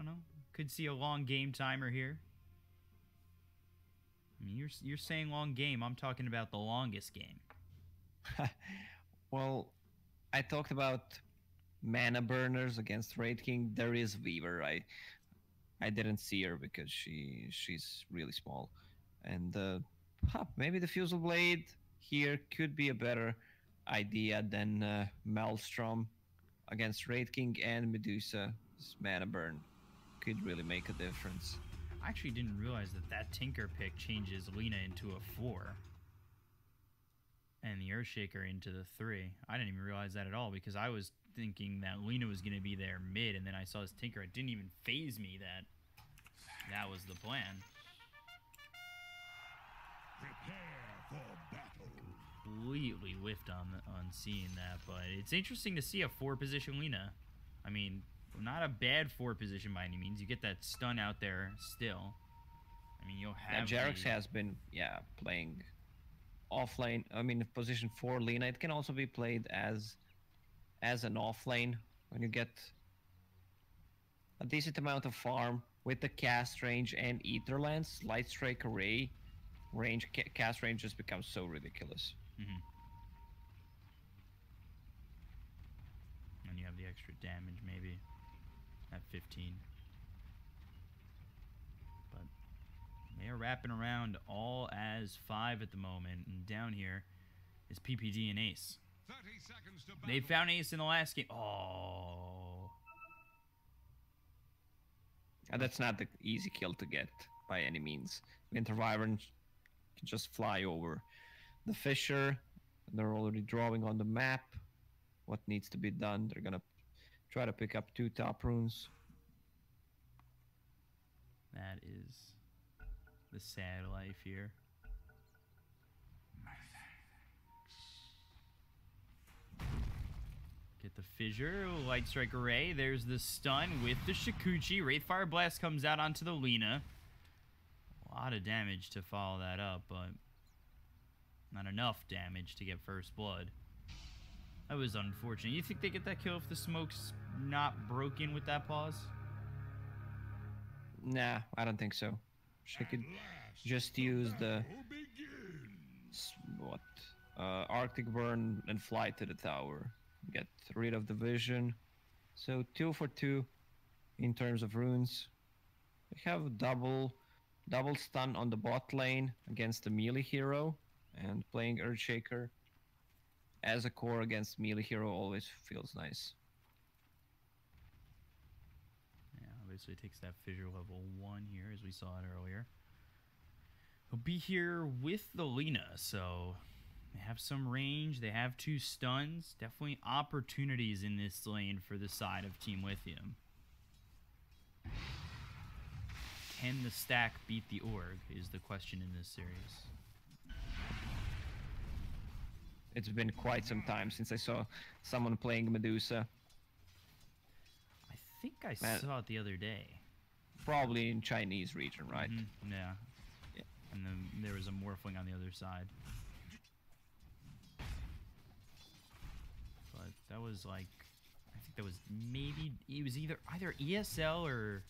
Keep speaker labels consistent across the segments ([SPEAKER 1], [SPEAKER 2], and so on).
[SPEAKER 1] don't know. Could see a long game timer here. I mean, you're saying long game. I'm talking about the longest game.
[SPEAKER 2] Well, I talked about mana burners against Raid King. There is Weaver. I didn't see her because she's really small, and maybe the Fusel Blade here could be a better idea than Maelstrom against Raid King and Medusa's mana burn. Could really make a difference.
[SPEAKER 1] I actually didn't realize that Tinker pick changes Lina into a 4 and the Earthshaker into the 3. I didn't even realize that at all because I was thinking that Lina was going to be there mid, and then I saw this Tinker. It didn't even faze me that was the plan.
[SPEAKER 3] Prepare for battle.
[SPEAKER 1] Completely whiffed on seeing that, but it's interesting to see a 4 position Lina. I mean, not a bad 4 position by any means. You get that stun out there still. I mean, you'll have.
[SPEAKER 2] Jarex has been playing offlane. I mean, position 4 Lina. It can also be played as an offlane when you get a decent amount of farm with the cast range and Ether Lance. Light Strike Array range, cast range just becomes so ridiculous.
[SPEAKER 1] And you have the extra damage maybe at 15. But they are wrapping around all as 5 at the moment, and down here is PPD and Ace.
[SPEAKER 3] 30 seconds to
[SPEAKER 1] They found Ace in the last game. Oh.
[SPEAKER 2] That's not the easy kill to get by any means. Winter Wyvern can just fly over the Fissure. They're already drawing on the map what needs to be done. They're gonna try to pick up 2 top runes.
[SPEAKER 1] That is the sad life here. Get the Fissure, Light Strike Array. There's the stun with the Shikuchi. Wraithfire Blast comes out onto the Lina. A lot of damage to follow that up, but not enough damage to get first blood. That was unfortunate. You think they get that kill if the smoke's not broken with that pause?
[SPEAKER 2] Nah, I don't think so. She could just use the Arctic Burn and fly to the tower. Get rid of the vision. So 2 for 2 in terms of runes. We have double stun on the bot lane against the melee hero, and playing Earthshaker as a core against melee hero always feels nice.
[SPEAKER 1] Yeah, obviously takes that Fissure level 1 here, as we saw it earlier. He'll be here with the Lina, so they have some range. They have 2 stuns. Definitely opportunities in this lane for the side of Team Lithium. Can the stack beat the org is the question in this series.
[SPEAKER 2] It's been quite some time since I saw someone playing Medusa.
[SPEAKER 1] I think I saw it the other day.
[SPEAKER 2] Probably in Chinese region, right?
[SPEAKER 1] Yeah. And then there was a Morphling on the other side. But that was like, I think that was maybe, it was either ESL or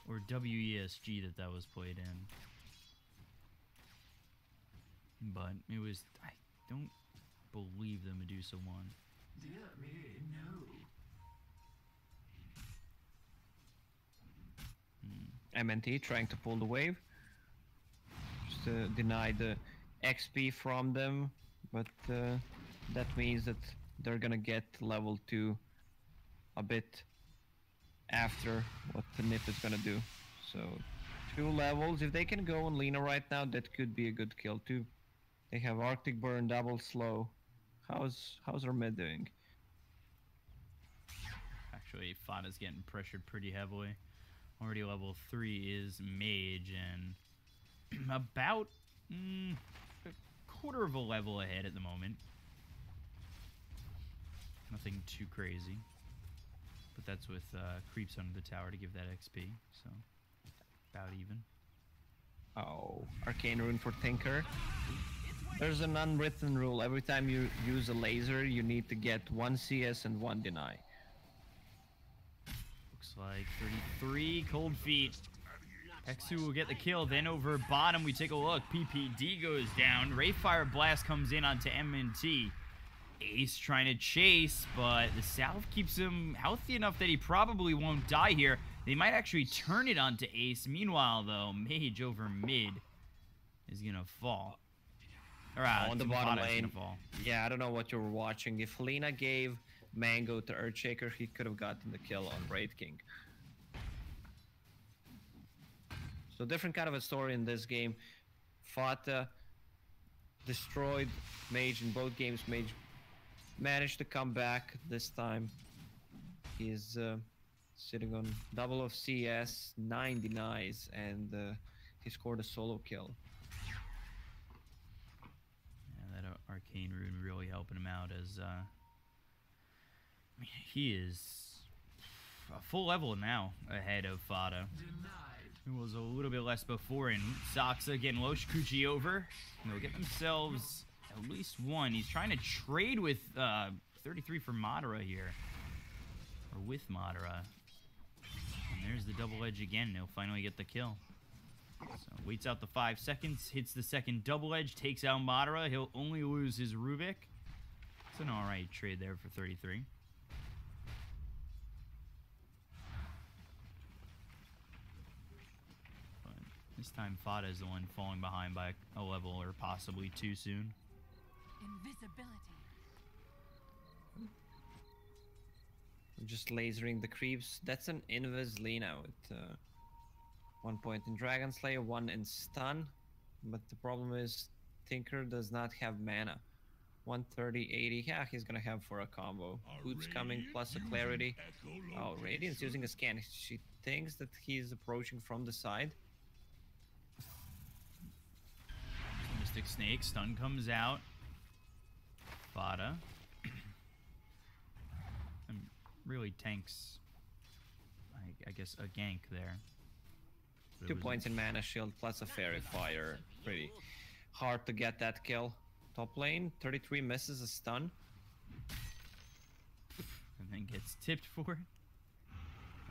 [SPEAKER 1] WESG that was played in. But it was, I don't believe the Medusa won.
[SPEAKER 4] Dear me, no.
[SPEAKER 2] MNT trying to pull the wave. Just to deny the XP from them. But that means that they're gonna get level 2 a bit after what the Nip is gonna do. So 2 levels. If they can go on Lina right now, that could be a good kill too. They have Arctic Burn, double slow. How's our mid doing?
[SPEAKER 1] Actually, Fada's getting pressured pretty heavily. Already level 3 is Mage, and about a quarter of a level ahead at the moment. Nothing too crazy. But that's with creeps under the tower to give that XP, so about even.
[SPEAKER 2] Oh, Arcane Rune for Tinker. There's an unwritten rule. Every time you use a laser, you need to get 1 CS and 1 deny.
[SPEAKER 1] Looks like 33, cold feet. Hexu will get the kill. Then over bottom, we take a look. PPD goes down. Wraithfire Blast comes in onto MNT. Ace trying to chase, but the South keeps him healthy enough that he probably won't die here. They might actually turn it onto Ace. Meanwhile, though, Mage over mid is going to fall.
[SPEAKER 2] On the bottom lane.
[SPEAKER 1] Fall.
[SPEAKER 2] Yeah, I don't know what you were watching. If Lena gave Mango to Earthshaker, he could have gotten the kill on Wraith King. So different kind of a story in this game. Fata destroyed Mage in both games. Mage managed to come back this time. He's sitting on double of CS, 9 denies, and he scored a solo kill.
[SPEAKER 1] Yeah, that arcane rune really helping him out as I mean, he is a full level now ahead of Fata. It was a little bit less before, and Soxa getting low Shikuchi over. And they'll get themselves at least one. He's trying to trade with 33 for Madara here. Or with Madara. And there's the double edge again. He'll finally get the kill. So waits out the 5 seconds, hits the second double edge, takes out Madara. He'll only lose his Rubik. It's an alright trade there for 33. This time, Fata is the one falling behind by a level or possibly too soon.
[SPEAKER 5] Invisibility.
[SPEAKER 2] Just lasering the creeps. That's an Invis Lena with 1 point in Dragon Slayer, 1 in stun. But the problem is Tinker does not have mana. 130, 80. Yeah, he's gonna have for a combo. Boots coming plus a clarity. Oh, Radiant's using a scan. She thinks that he's approaching from the side.
[SPEAKER 1] Mystic Snake, stun comes out. Fata. And really tanks, I guess, a gank there.
[SPEAKER 2] 2 points in mana shield plus a fairy fire. Pretty hard to get that kill. Top lane, 33 misses a stun.
[SPEAKER 1] And then gets tipped for it.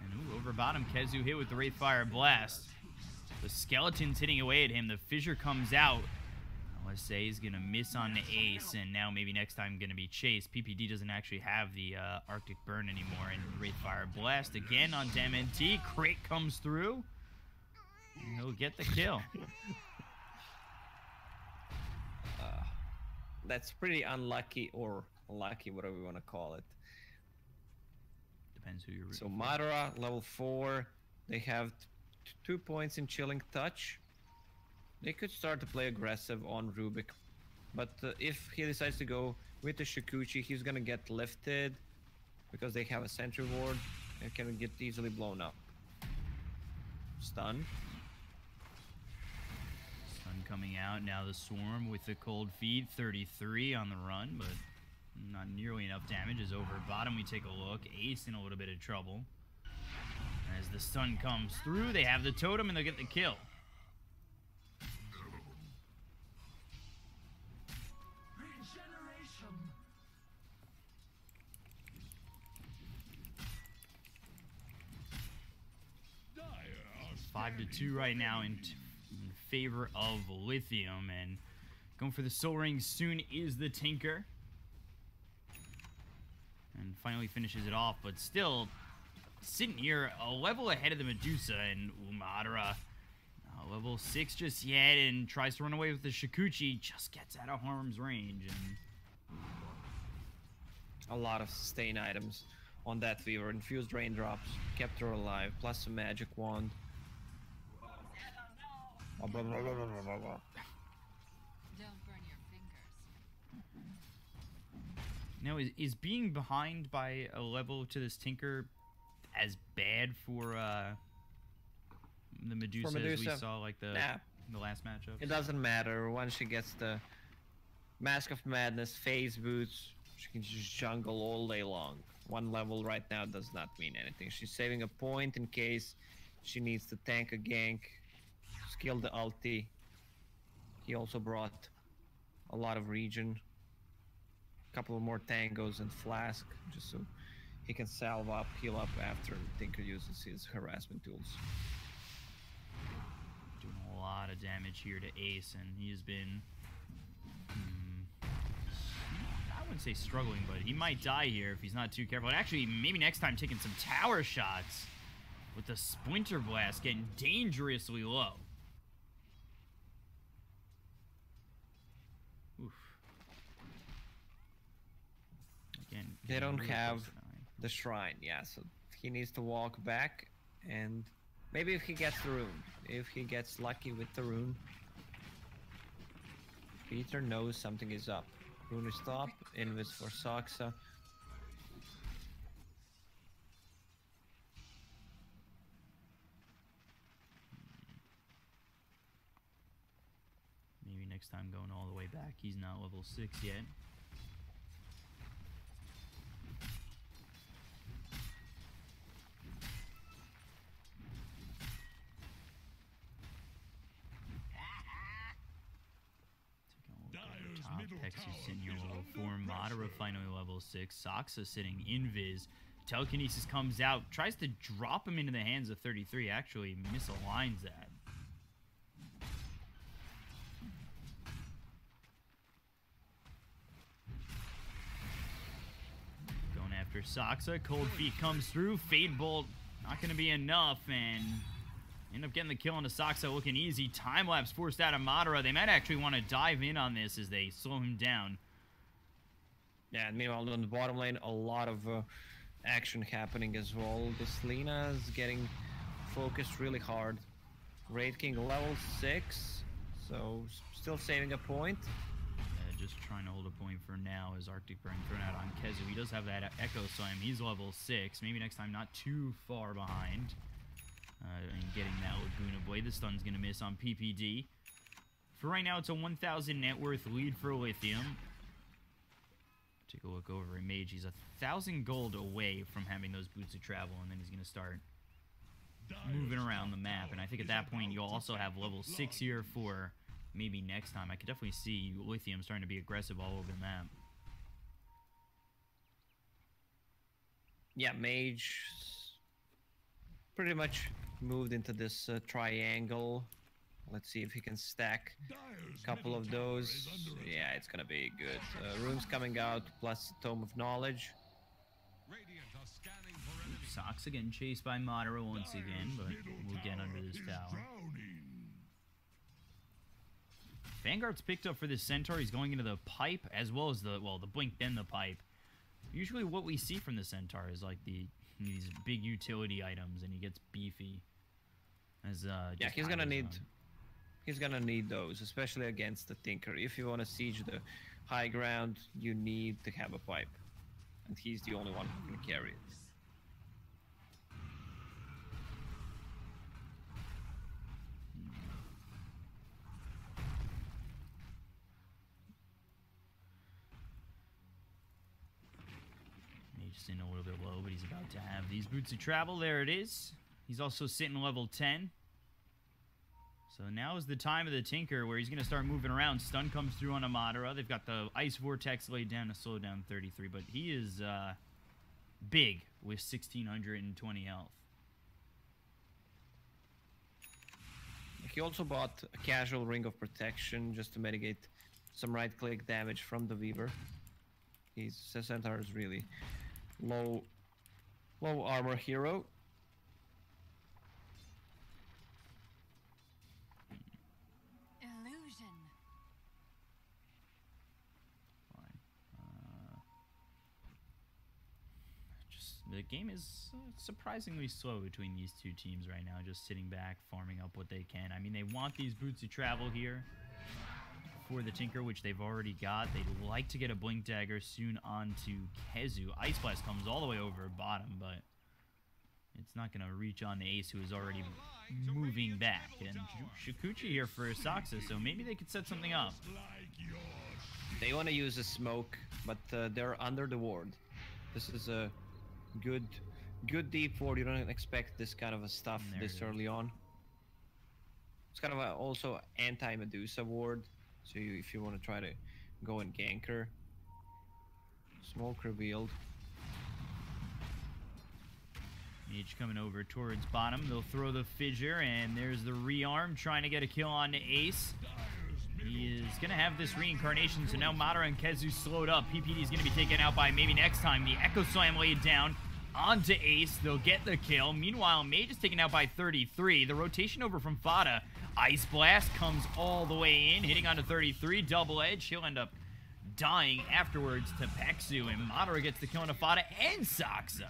[SPEAKER 1] And ooh, over bottom, Kezu hit with the Wraithfire Blast. The skeleton's hitting away at him. The fissure comes out. Let's say he's gonna miss on the Ace, and now maybe next time gonna be chased. PPD doesn't actually have the Arctic Burn anymore, and Wraithfire Blast again on MNT. Crate comes through, and he'll get the kill.
[SPEAKER 2] That's pretty unlucky, or lucky, whatever you want to call it.
[SPEAKER 1] Depends who you're rooting
[SPEAKER 2] So
[SPEAKER 1] for.
[SPEAKER 2] Madara, level 4. They have 2 points in Chilling Touch. They could start to play aggressive on Rubik. But if he decides to go with the Shikuchi, he's gonna get lifted. Because they have a sentry ward. And can get easily blown up. Stun.
[SPEAKER 1] Sun coming out. Now the Swarm with the cold feet. 33 on the run, but not nearly enough damage. As over bottom, we take a look. Ace in a little bit of trouble. As the stun comes through, they have the totem and they'll get the kill.
[SPEAKER 4] Regeneration.
[SPEAKER 1] 5-2 right now in favor of Lithium, and going for the Soul Ring soon is the Tinker. And finally finishes it off, but still sitting here a level ahead of the Medusa, and Madara level 6 just yet, and tries to run away with the Shikuchi, just gets out of harm's range. And
[SPEAKER 2] A lot of sustain items on that Weaver. Infused Raindrops kept her alive, plus a magic wand.
[SPEAKER 5] Don't burn your fingers.
[SPEAKER 1] now, is being behind by a level to this Tinker as bad for the Medusa, as we saw like the last matchup?
[SPEAKER 2] It doesn't matter. Once she gets the Mask of Madness, Phase Boots, she can just jungle all day long. 1 level right now does not mean anything. She's saving a point in case she needs to tank a gank, skill the ulti. He also brought a lot of regen, a couple of more tangos and flask, just so he can salve up, heal up after Tinker uses his harassment tools.
[SPEAKER 1] Doing a lot of damage here to Ace, and he has been... I wouldn't say struggling, but he might die here if he's not too careful. And actually, maybe next time taking some tower shots with the Splinter Blast getting dangerously low. Oof. Again,
[SPEAKER 2] They don't
[SPEAKER 1] really
[SPEAKER 2] have
[SPEAKER 1] close to dying.
[SPEAKER 2] the shrine, yeah, so he needs to walk back, and maybe if he gets the rune, if he gets lucky with the rune, Peter knows something is up. Rune is top, invis for Saxa.
[SPEAKER 1] Maybe next time going all the way back. He's not level 6 yet.
[SPEAKER 3] Dyer's
[SPEAKER 1] Top
[SPEAKER 3] middle
[SPEAKER 1] Texas
[SPEAKER 3] tower
[SPEAKER 1] sitting here
[SPEAKER 3] is
[SPEAKER 1] level
[SPEAKER 3] under
[SPEAKER 1] 4, Madara
[SPEAKER 3] pressure.
[SPEAKER 1] finally level 6, Saxa sitting invis. Telekinesis comes out, tries to drop him into the hands of 33, actually misaligns that. Going after Saxa, Cold Feet comes through, Fade Bolt not going to be enough, and end up getting the kill on the Saxa, looking easy. Time lapse forced out of Madara. They might actually want to dive in on this as they slow him down.
[SPEAKER 2] Yeah, and meanwhile on the bottom lane, a lot of action happening as well. This Lina is getting focused really hard. Raid King level 6, so still saving a point.
[SPEAKER 1] Just trying to hold a point for now as Arctic Burn thrown out on Kezu. He does have that Echo Slam. He's level 6. Maybe next time not too far behind. And getting that Laguna Blade. The stun's going to miss on PPD. For right now, it's a 1,000 net worth lead for Lithium. Take a look over at Mage. He's 1,000 gold away from having those boots of travel, and then he's going to start moving around the map. And I think at that point, you'll also have level 6 here for maybe next time. I could definitely see Lithium starting to be aggressive all over the map.
[SPEAKER 2] Yeah, Mage pretty much moved into this triangle. Let's see if he can stack a couple of those. Yeah, it's gonna be good. Runes coming out, plus Tome of Knowledge.
[SPEAKER 3] Radiant are scanning for enemies.
[SPEAKER 1] Saxa getting chased by Madara once again, but we'll get under this tower. Vanguard's picked up for this Centaur. He's going into the pipe as well as the, well, the blink then the pipe. Usually what we see from the Centaur is like these big utility items, and he gets beefy. As
[SPEAKER 2] Yeah, he's gonna need those, especially against the Tinker. If you want to siege the high ground, you need to have a pipe, and he's the only one who can carry it.
[SPEAKER 1] Just in a little bit low, but he's about to have these boots of travel. There it is. He's also sitting level 10. So now is the time of the Tinker where he's going to start moving around. Stun comes through on Madara. They've got the Ice Vortex laid down to slow down 33, but he is big with 1,620 health.
[SPEAKER 2] He also bought a casual Ring of Protection just to mitigate some right-click damage from the Weaver. His Centaur is really low armor hero.
[SPEAKER 5] Illusion.
[SPEAKER 1] Fine. Just the game is surprisingly slow between these two teams right now. Just sitting back, farming up what they can. I mean, they want these boots of travel here for the Tinker, which they've already got. They'd like to get a Blink Dagger soon onto Kezu. Ice Blast comes all the way over bottom, but it's not going to reach on the Ace, who is already moving back. And Shikuchi here for Saxa, so maybe they could set something up.
[SPEAKER 2] They want to use a smoke, but they're under the ward. This is a good deep ward. You don't expect this kind of a stuff this early on. It's kind of a also anti-Medusa ward. So if you want to try to go and gank her. Smoke revealed.
[SPEAKER 1] Mage coming over towards bottom. They'll throw the fissure, and there's the rearm trying to get a kill on Ace. He is going to have this reincarnation, so now Madara and Kezu slowed up. PPD is going to be taken out by maybe next time. The Echo Slam laid down onto Ace. They'll get the kill. Meanwhile, Mage is taken out by 33. The rotation over from Fada. Ice Blast comes all the way in, hitting onto 33. Double Edge. He'll end up dying afterwards to Pexu, and Madara gets the kill on Fada and Saksa.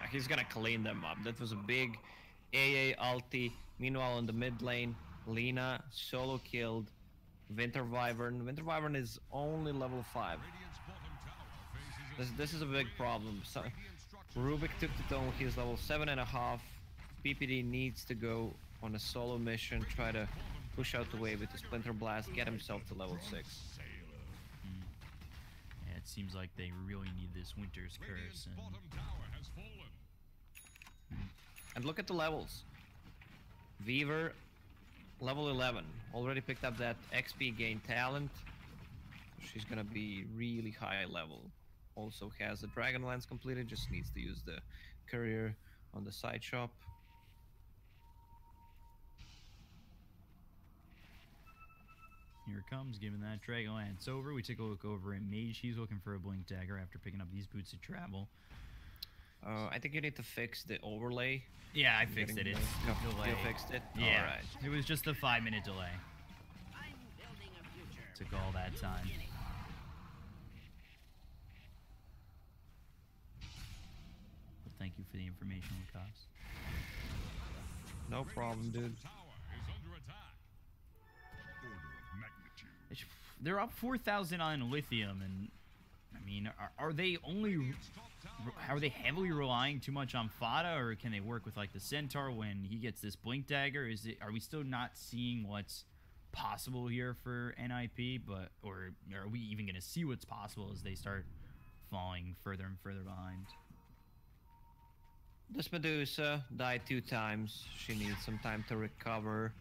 [SPEAKER 2] He's gonna clean them up. That was a big AA ulti. Meanwhile, in the mid lane, Lina solo killed Winter Wyvern. Winter Wyvern is only level 5. This is a big problem. So, Rubik took the tone. He's level 7.5. PPD needs to go on a solo mission, try to push out the wave with the Splinter Blast, get himself to level 6.
[SPEAKER 1] Yeah, it seems like they really need this Winter's Curse.
[SPEAKER 2] And look at the levels. Weaver, level 11. Already picked up that XP gain talent. She's gonna be really high level. Also has the Dragon Lance completed, just needs to use the courier on the side shop.
[SPEAKER 1] Here it comes, giving that Dragon Lance over. We take a look over at Mage. He's looking for a Blink Dagger after picking up these boots of travel.
[SPEAKER 2] I think you need to fix the overlay.
[SPEAKER 1] Yeah, I fixed it. It's delay.
[SPEAKER 2] You fixed it?
[SPEAKER 1] Yeah,
[SPEAKER 2] Alright.
[SPEAKER 1] it was just a 5-minute delay. Took all that time. Well, thank you for the information, Lucas.
[SPEAKER 2] No problem, dude.
[SPEAKER 1] They're up 4,000 on Lithium, and I mean, are they heavily relying too much on Fada, or can they work with like the Centaur when he gets this Blink Dagger? Are we still not seeing what's possible here for NIP, or are we even gonna see what's possible as they start falling further and further behind?
[SPEAKER 2] This Medusa died 2 times. She needs some time to recover,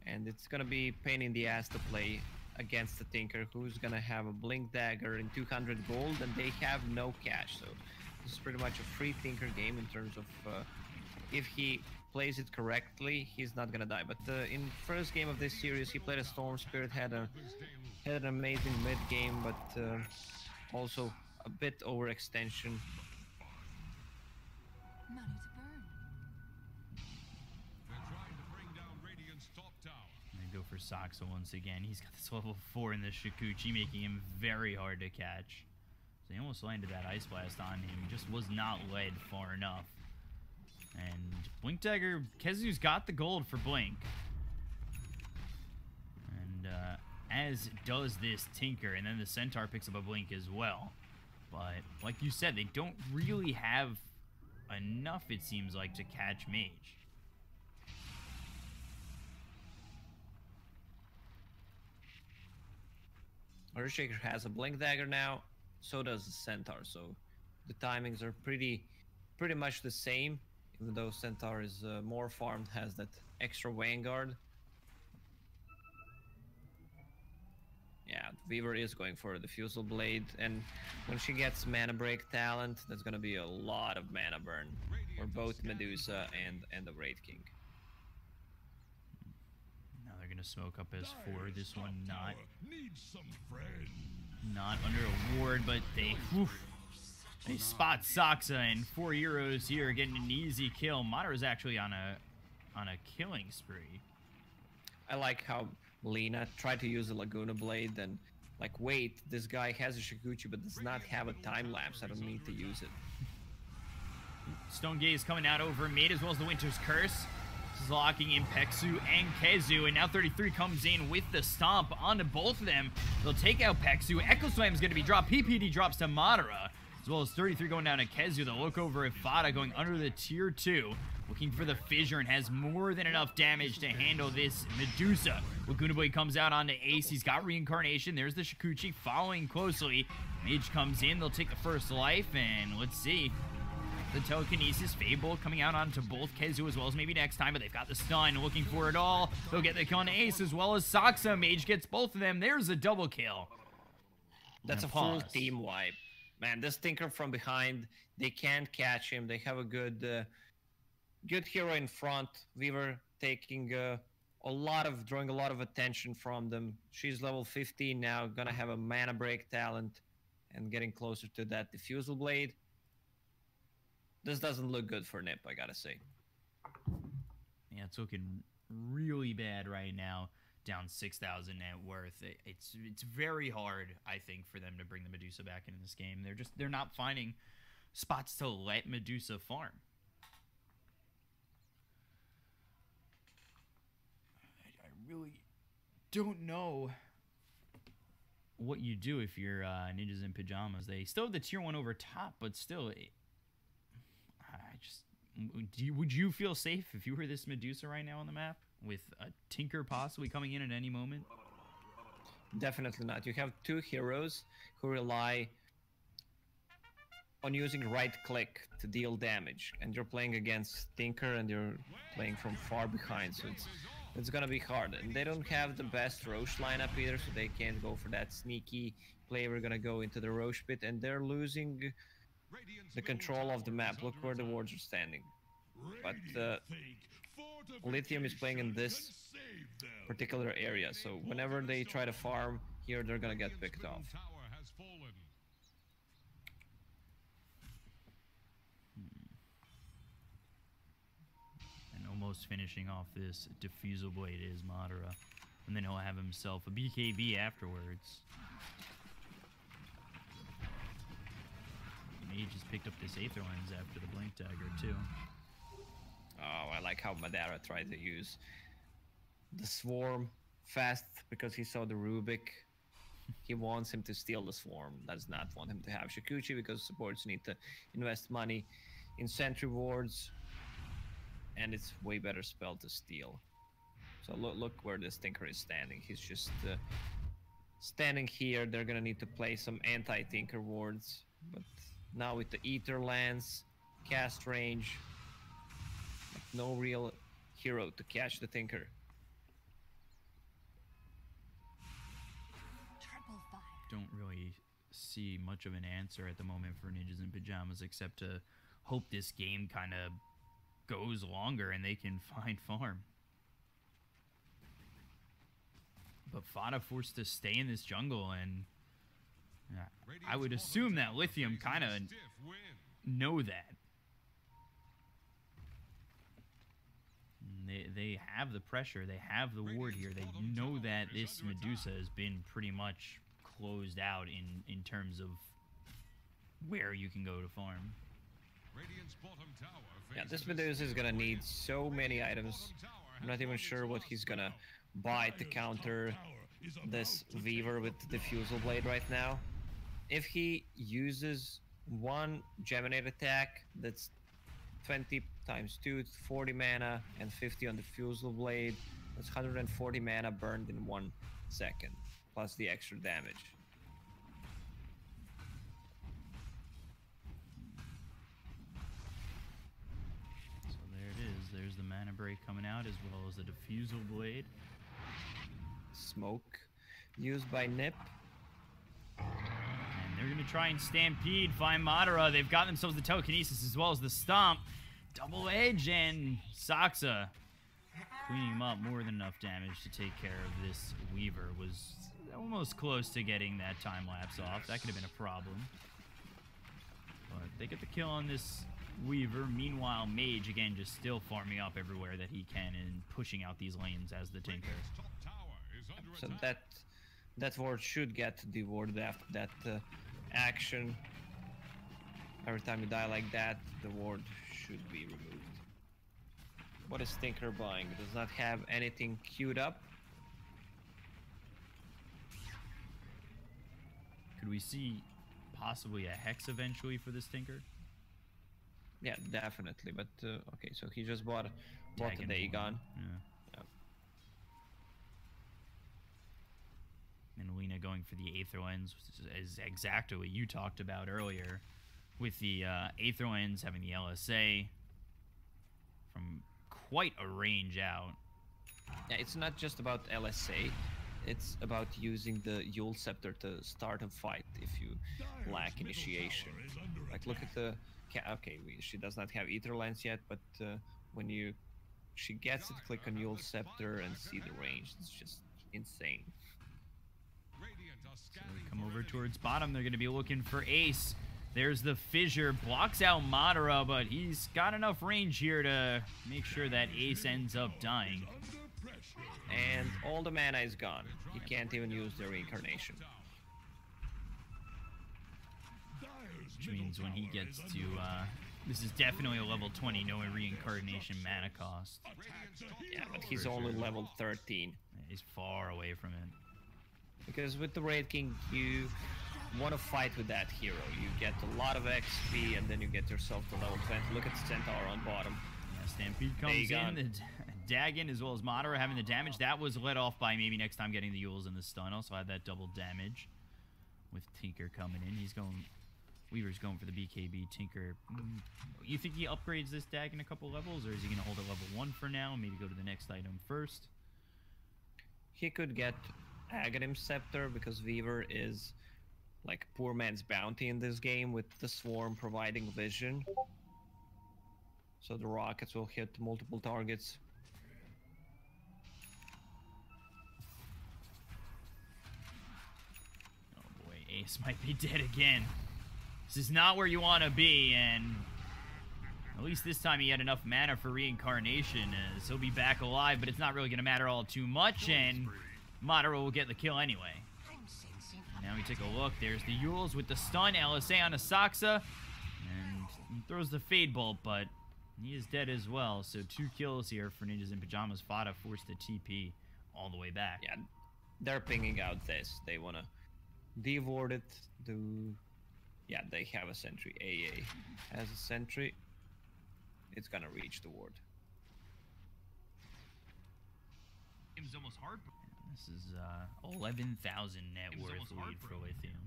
[SPEAKER 2] and it's gonna be pain in the ass to play against the Tinker, who's gonna have a Blink Dagger in 200 gold, and they have no cash. So this is pretty much a free Tinker game in terms of if he plays it correctly, he's not gonna die. But in first game of this series, he played a Storm Spirit, had an amazing mid game, but also a bit overextension.
[SPEAKER 5] Money to burn.
[SPEAKER 1] Go for Saksa once again. He's got this level 4 in the Shikuchi, making him very hard to catch. So he almost landed that Ice Blast on him. He just was not led far enough. And Blink Dagger, Kezu's got the gold for Blink. And as does this Tinker, and then the Centaur picks up a Blink as well. But like you said, they don't really have enough, it seems like, to catch Mage.
[SPEAKER 2] Earthshaker has a Blink Dagger now, so does the Centaur, so the timings are pretty much the same, even though Centaur is more farmed, has that extra Vanguard. Yeah, Weaver is going for the Fusel Blade, and when she gets Mana Break talent, that's gonna be a lot of mana burn for both Medusa and the Wraith King.
[SPEAKER 1] Smoke up as 4. This one not under a ward, but they spot Saksa, and 4 Euros here getting an easy kill. Madara's actually on a killing spree.
[SPEAKER 2] I like how Lina tried to use the Laguna Blade and like, wait, this guy has a Shikuchi but does not have a time lapse. I don't need to use it.
[SPEAKER 1] Stone Gaze coming out over mid, as well as the Winter's Curse. This is locking in Pexu and Kezu, and now 33 comes in with the stomp onto both of them. They'll take out Pexu. Echo Slam is going to be dropped. PPD drops to Madara, as well as 33 going down to Kezu. They'll look over at Fada going under the tier 2, looking for the fissure, and has more than enough damage to handle this Medusa. Laguna Blade comes out onto Ace. He's got reincarnation. There's the Shikuchi following closely. Mage comes in. They'll take the first life, and let's see. The Telekinesis Fable coming out onto both Kezu as well as maybe next time, but they've got the stun, looking for it all. They'll get the kill on Ace as well as Saksa. Mage gets both of them. There's a double kill.
[SPEAKER 2] That's a full team wipe. Man, this Tinker from behind, they can't catch him. They have a good good hero in front. Weaver taking drawing a lot of attention from them. She's level 15 now, gonna have a mana break talent and getting closer to that diffusal blade. This doesn't look good for Nip, I gotta say.
[SPEAKER 1] Yeah, it's looking really bad right now. Down 6,000 net worth. It's very hard, I think, for them to bring the Medusa back into this game. They're not finding spots to let Medusa farm. I really don't know what you do if you're Ninjas in Pyjamas. They still have the tier 1 over top, but still, would you feel safe if you were this Medusa right now on the map with a Tinker possibly coming in at any moment?
[SPEAKER 2] Definitely not. You have two heroes who rely on using right click to deal damage, and you're playing against Tinker and you're playing from far behind, so it's gonna be hard. And they don't have the best Roche lineup either, so they can't go for that sneaky play. We're gonna go into the Roche pit, and they're losing the control of the map. Look where the wards are standing. But Lithium is playing in this particular area, so whenever they try to farm here, they're gonna get picked off.
[SPEAKER 1] And almost finishing off this diffusal blade is Madara, and then he'll have himself a BKB afterwards. He just picked up this Aether Lens after the Blink Dagger too.
[SPEAKER 2] Oh, I like how Madara tried to use the Swarm fast because he saw the Rubik. He wants him to steal the Swarm. Does not want him to have Shikuchi because supports need to invest money in sentry wards, and it's way better spell to steal. So look where this Tinker is standing. He's just standing here. They're gonna need to play some anti-Tinker wards, but now with the Ether Lance, cast range, no real hero to catch the Tinker.
[SPEAKER 5] Triple fire.
[SPEAKER 1] Don't really see much of an answer at the moment for Ninjas in Pyjamas except to hope this game kind of goes longer and they can find farm. But Fada forced to stay in this jungle, and I would assume that Lithium kind of know that. They have the pressure, they have the ward here, they know that this Medusa has been pretty much closed out in terms of where you can go to farm.
[SPEAKER 2] Yeah, this Medusa is gonna need so many items. I'm not even sure what he's gonna buy to counter this Weaver with the Diffusal Blade right now. If he uses one Geminate attack, that's 20 times 2, 40 mana, and 50 on the Diffusal Blade. That's 140 mana burned in 1 second, plus the extra damage.
[SPEAKER 1] So there it is. There's the mana break coming out as well as the Diffusal Blade.
[SPEAKER 2] Smoke used by Nip.
[SPEAKER 1] And they're going to try and stampede, find Madara. They've got themselves the telekinesis as well as the stomp. Double edge, and Saksa cleaning him up. More than enough damage to take care of this Weaver. Was almost close to getting that time lapse off. That could have been a problem. But they get the kill on this Weaver. Meanwhile, Mage, again, just still farming up everywhere that he can and pushing out these lanes as the Tinker.
[SPEAKER 2] So that ward should get devoured after that action. Every time you die like that, the ward should be removed. What is Tinker buying? It does not have anything queued up.
[SPEAKER 1] Could we see possibly a Hex eventually for this Tinker?
[SPEAKER 2] Yeah, definitely. But okay, so he just bought a Dagon.
[SPEAKER 1] Yeah. And Lena going for the Aether Lens is exactly what you talked about earlier, with the Aether Lens having the LSA from quite a range out.
[SPEAKER 2] Yeah, it's not just about LSA. it's about using the Yule Scepter to start a fight if you lack initiation. Like, look at the... Okay, she does not have Ether Lens yet, but when she gets it, click on Yule Scepter and see the range. It's just insane.
[SPEAKER 1] So we come over towards bottom. They're going to be looking for Ace. There's the Fissure. Blocks out Madara, but he's got enough range here to make sure that Ace ends up dying.
[SPEAKER 2] And all the mana is gone. He can't even use the reincarnation.
[SPEAKER 1] Which means when he gets to... this is definitely a level 20, no reincarnation mana cost.
[SPEAKER 2] Yeah, but he's only level 13.
[SPEAKER 1] He's far away from it.
[SPEAKER 2] Because with the Raid King, you want to fight with that hero. You get a lot of XP and then you get yourself to level 20. Look at the Centaur on bottom.
[SPEAKER 1] Yeah, Stampede comes in. The Dagon as well as Madara having the damage. That was led off by maybe next time getting the Yules and the stun. Also had that double damage with Tinker coming in. He's going... Weaver's going for the BKB. Tinker... You think he upgrades this Dagon a couple levels? Or is he going to hold it level 1 for now? Maybe go to the next item first?
[SPEAKER 2] He could get Aghanim Scepter because Weaver is like poor man's bounty in this game with the Swarm providing vision. So the rockets will hit multiple targets.
[SPEAKER 1] Oh boy, Ace might be dead again. This is not where you want to be, and at least this time he had enough mana for reincarnation, as he'll be back alive, but it's not really going to matter all too much, and Madara will get the kill anyway. Now we take a look. There's the Yules with the stun, LSA on Asaxa, and he throws the Fade Bolt, but he is dead as well. So 2 kills here for Ninjas in Pyjamas. Fada forced to TP all the way back.
[SPEAKER 2] Yeah, they're pinging out this. They want to devord it. Yeah, they have a sentry. AA has a sentry. It's gonna reach the ward.
[SPEAKER 1] Game's almost hard. This is 11,000 net worth lead for Lithium.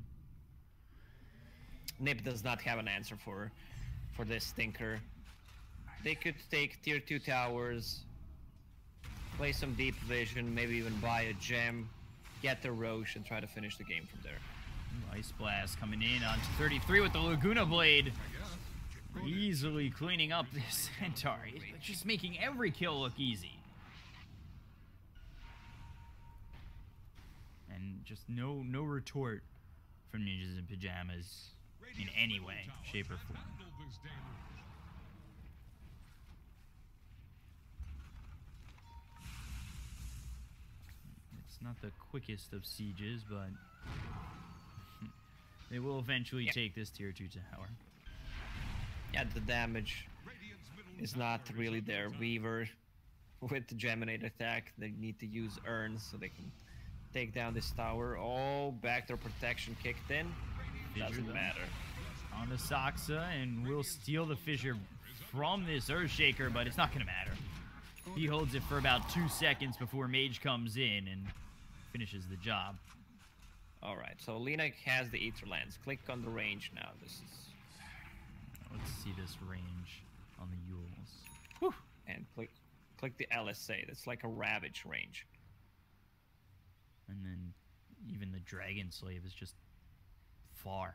[SPEAKER 2] Nip does not have an answer for this Tinker. They could take tier 2 towers, play some deep vision, maybe even buy a gem, get the Roche, and try to finish the game from there.
[SPEAKER 1] Ice Blast coming in onto 33 with the Laguna Blade. Easily cleaning up this Centaur. Just making every kill look easy. And just no retort from Ninjas in Pyjamas in any way, shape, or form. It's not the quickest of sieges, but they will eventually take this tier 2 tower.
[SPEAKER 2] Yeah, the damage is not really there. Weaver with the Geminate attack, they need to use urns so they can take down this tower. Oh, backdoor protection kicked in. Doesn't matter.
[SPEAKER 1] On the Saxa, and will steal the Fissure from this Earthshaker, but it's not going to matter. He holds it for about 2 seconds before Mage comes in and finishes the job.
[SPEAKER 2] Alright, so Lina has the Ether Lens. Click on the range now. This is...
[SPEAKER 1] Let's see this range on the Yules.
[SPEAKER 2] Whew. And click the LSA. That's like a Ravage range.
[SPEAKER 1] And then even the Dragon Slave is just far.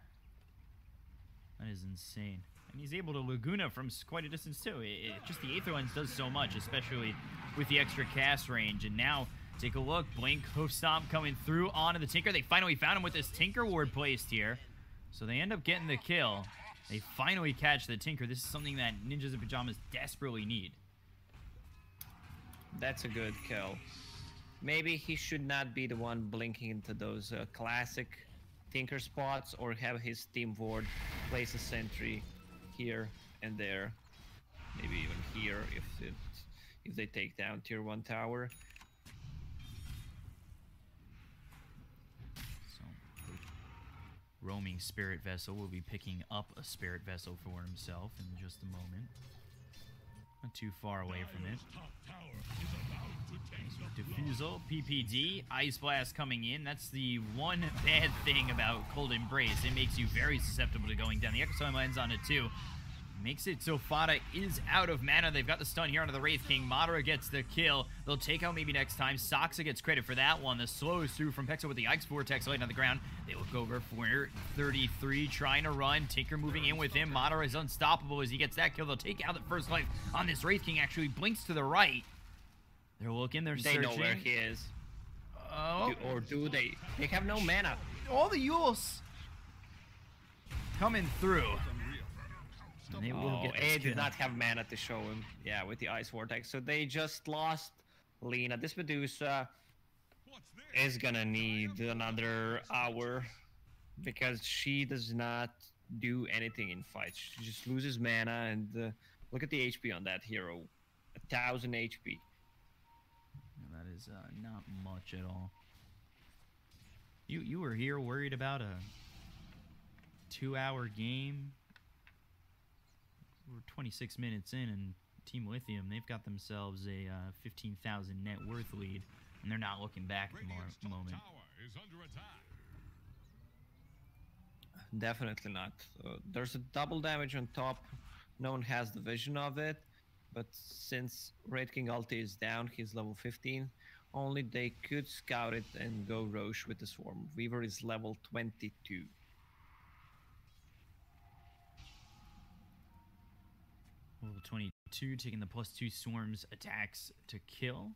[SPEAKER 1] That is insane. And he's able to Laguna from quite a distance too. Just the Aether Lens does so much, especially with the extra cast range. And now, take a look. Blink, Hoof Stomp coming through onto the Tinker. They finally found him with this Tinker Ward placed here. So they end up getting the kill. They finally catch the Tinker. This is something that Ninjas in Pyjamas desperately need.
[SPEAKER 2] That's a good kill. Maybe he should not be the one blinking into those classic Tinker spots, or have his team ward place a sentry here and there. Maybe even here if they take down tier 1 tower.
[SPEAKER 1] Roaming Spirit Vessel will be picking up a Spirit Vessel for himself in just a moment. Not too far away from it. Diffusal, PPD, Ice Blast coming in. That's the one bad thing about Cold Embrace. It makes you very susceptible to going down. The Echo Lens on it too. Makes it so Fada is out of mana. They've got the stun here onto the Wraith King. Madara gets the kill. They'll take out maybe next time. Soxa gets credit for that one. The slow is through from Pexo with the Ice Vortex laying on the ground. They look over for 33, trying to run. Tinker moving in with him. Madara is unstoppable as he gets that kill. They'll take out the first life on this Wraith King. Actually blinks to the right. They're looking, they're searching.
[SPEAKER 2] They know where he is.
[SPEAKER 1] Oh.
[SPEAKER 2] Or do they? They have no mana.
[SPEAKER 1] All the Yules coming through. And they will get this
[SPEAKER 2] A
[SPEAKER 1] kill.
[SPEAKER 2] did not have mana to show him. Yeah, with the Ice Vortex. So they just lost Lina. This Medusa is gonna need another hour because she does not do anything in fights. She just loses mana, and look at the HP on that hero. 1000 HP.
[SPEAKER 1] That is not much at all. You were here worried about a 2-hour game. We're 26 minutes in, and Team Lithium, they've got themselves a 15,000 net worth lead, and they're not looking back at the moment.
[SPEAKER 2] Definitely not. There's a double damage on top. No one has the vision of it, but since Wraith King ulti is down, he's level 15. Only they could scout it and go Roche with the Swarm. Weaver is level 22.
[SPEAKER 1] Level 22, taking the +2 swarms attacks to kill.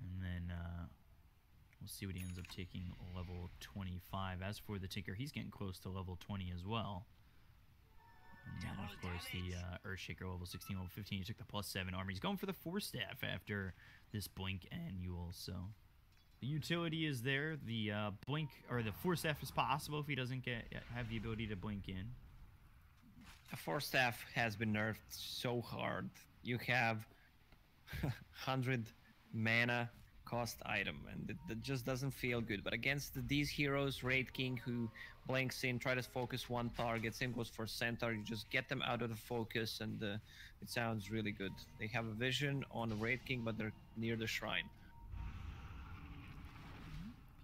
[SPEAKER 1] And then we'll see what he ends up taking level 25. As for the Tinker, he's getting close to level 20 as well. And then, of course, the Earthshaker level 16, level 15. He took the +7 armor. He's going for the Force Staff after this Blink Annual. So the utility is there. The Blink or the Force Staff is possible if he doesn't have the ability to blink in.
[SPEAKER 2] A Force Staff has been nerfed so hard. You have 100 mana cost item, and it just doesn't feel good. But against these heroes, Wraith King, who blinks in, try to focus one target, same goes for Centaur. You just get them out of the focus, and it sounds really good. They have a vision on the Wraith King, but they're near the shrine.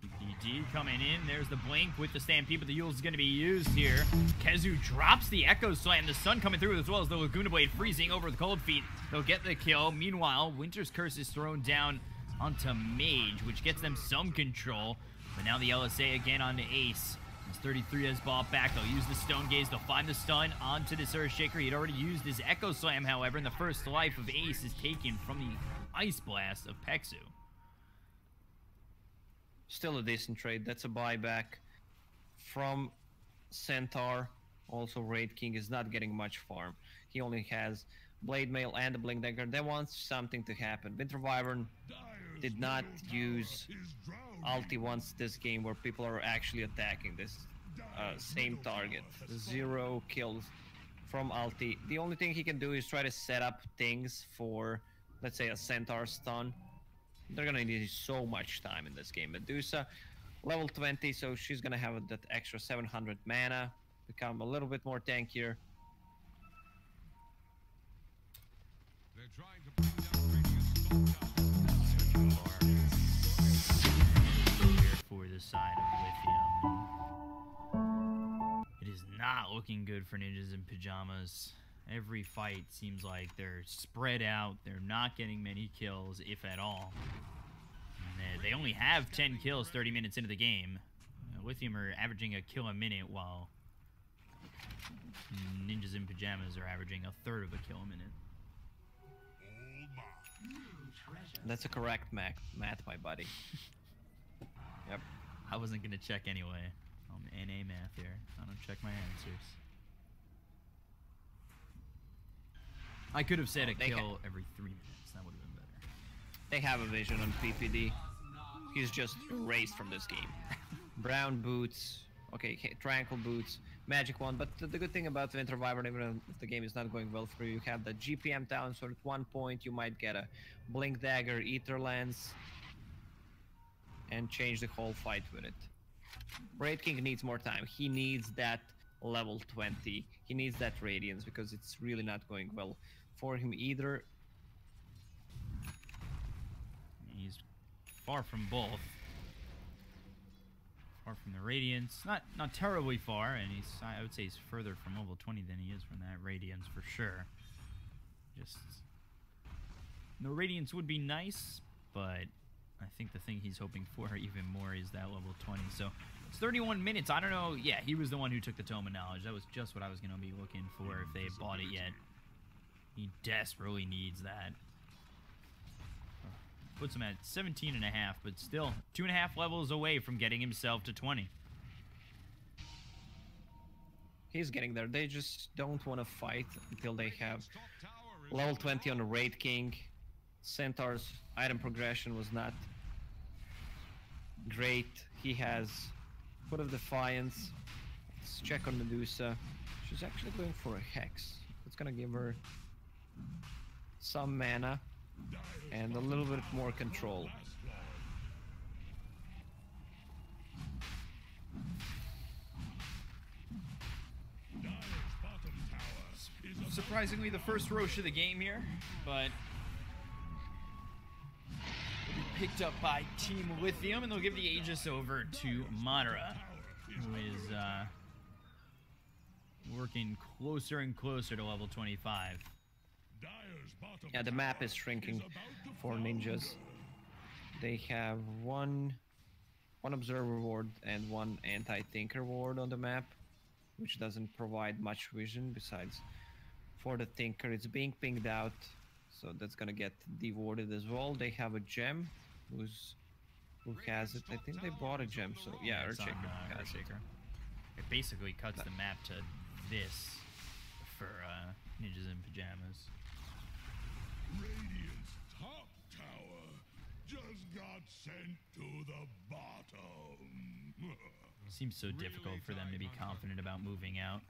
[SPEAKER 1] PPG coming in. There's the blink with the Stampede, but the Yule is going to be used here. Kezu drops the Echo Slam. The sun coming through as well as the Laguna Blade freezing over the Cold Feet. They'll get the kill. Meanwhile, Winter's Curse is thrown down onto Mage, which gets them some control. But now the LSA again onto Ace. As 33 has ball back, they'll use the Stone Gaze. They'll find the stun onto this Earthshaker. He had already used his Echo Slam, however, and the first life of Ace is taken from the Ice Blast of Pexu.
[SPEAKER 2] Still a decent trade. That's a buyback from Centaur. Also, Wraith King is not getting much farm. He only has Blade Mail and a Blink Dagger. They want something to happen. Winter Wyvern did not use ulti once this game where people are actually attacking this same target. 0 kills from ulti. The only thing he can do is try to set up things for, let's say, a Centaur stun. They're gonna need so much time in this game. Medusa, level 20, so she's gonna have that extra 700 mana, become a little bit more tankier.
[SPEAKER 3] They're trying to bring down
[SPEAKER 1] For the side of Lithium. It is not looking good for Ninjas in Pyjamas. Every fight seems like they're spread out. They're not getting many kills, if at all. And they only have 10 kills 30 minutes into the game. Lithium are averaging a kill a minute, while Ninjas in Pyjamas are averaging a third of a kill a minute.
[SPEAKER 2] That's a correct math, my buddy. Yep.
[SPEAKER 1] I wasn't going to check anyway. I'm NA math here. I don't check my answers. I could have said a kill every 3 minutes. That would have been better.
[SPEAKER 2] They have a vision on PPD. He's just erased from this game. Brown boots. Okay, Tranquil boots. Magic one. But the good thing about Winter Wyvern, even if the game is not going well for you, you have the GPM talent, so at one point you might get a Blink Dagger, Ether Lance, and change the whole fight with it. Wraith King needs more time. He needs that level 20. He needs that Radiance because it's really not going well for him either.
[SPEAKER 1] He's far from both. Far from the Radiance. Not terribly far, and I would say he's further from level 20 than he is from that Radiance for sure. Just... No Radiance would be nice, but I think the thing he's hoping for even more is that level 20. So it's 31 minutes. I don't know. Yeah, he was the one who took the Tome of Knowledge. That was just what I was going to be looking for if they had bought it yet. He desperately needs that. Puts him at 17.5, but still 2.5 levels away from getting himself to 20.
[SPEAKER 2] He's getting there. They just don't want to fight until they have level 20 on the Raid King. Centaur's item progression was not great. He has Foot of Defiance. Let's check on Medusa. She's actually going for a Hex. It's gonna give her some mana and a little bit more control.
[SPEAKER 1] Surprisingly, the first Roche of the game here, but will be picked up by Team Lithium, and they'll give the Aegis over to Madara, who is working closer and closer to level 25.
[SPEAKER 2] Yeah, the map is shrinking for ninjas. They have one observer ward and one anti-thinker ward on the map, which doesn't provide much vision. Besides, for the thinker, it's being pinged out, so that's gonna get dewarded as well. They have a gem. Who has it? I think they bought a gem. So yeah,
[SPEAKER 1] It's on,
[SPEAKER 2] Earthshaker has it.
[SPEAKER 1] Earthshaker. It basically cuts the map to this for ninjas in pajamas.
[SPEAKER 3] Radiant's top tower just got sent to the bottom.
[SPEAKER 1] Seems so difficult for them to be confident about moving out.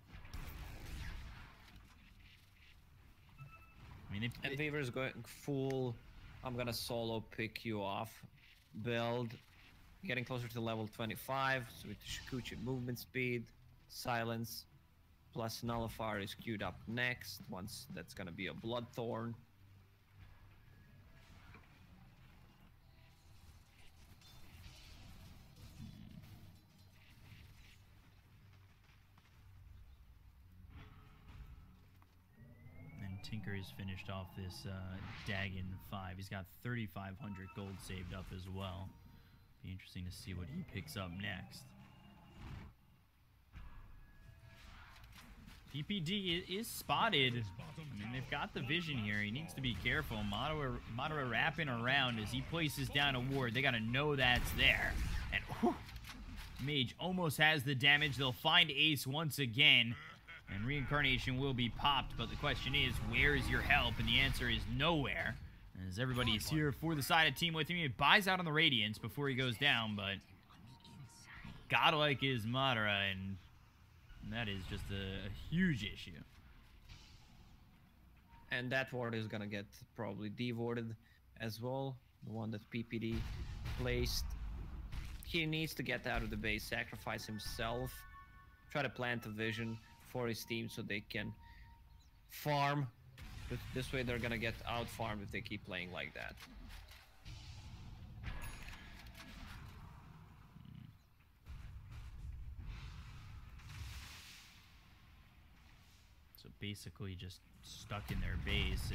[SPEAKER 1] I mean,
[SPEAKER 2] And Weaver's going full, I'm gonna solo pick you off build, getting closer to level 25, so with Shikuchi movement speed, silence, plus Nullifier is queued up next, once that's gonna be a Bloodthorn.
[SPEAKER 1] Tinker has finished off this Dagon 5. He's got 3,500 gold saved up as well. Be interesting to see what he picks up next. PPD is spotted. I mean, they've got the vision here. He needs to be careful. Madara wrapping around as he places down a ward. They got to know that's there. And whew, Mage almost has the damage. They'll find Ace once again. And Reincarnation will be popped, but the question is, where is your help? And the answer is nowhere. As everybody is here for the side of Team Lithium. He buys out on the Radiance before he goes down, but godlike is Madara, and that is just a huge issue.
[SPEAKER 2] And that ward is gonna get probably dewarded as well, the one that PPD placed. He needs to get out of the base, sacrifice himself, try to plant a vision for his team so they can farm. This way they're gonna get out farmed if they keep playing like that.
[SPEAKER 1] So basically just stuck in their bases.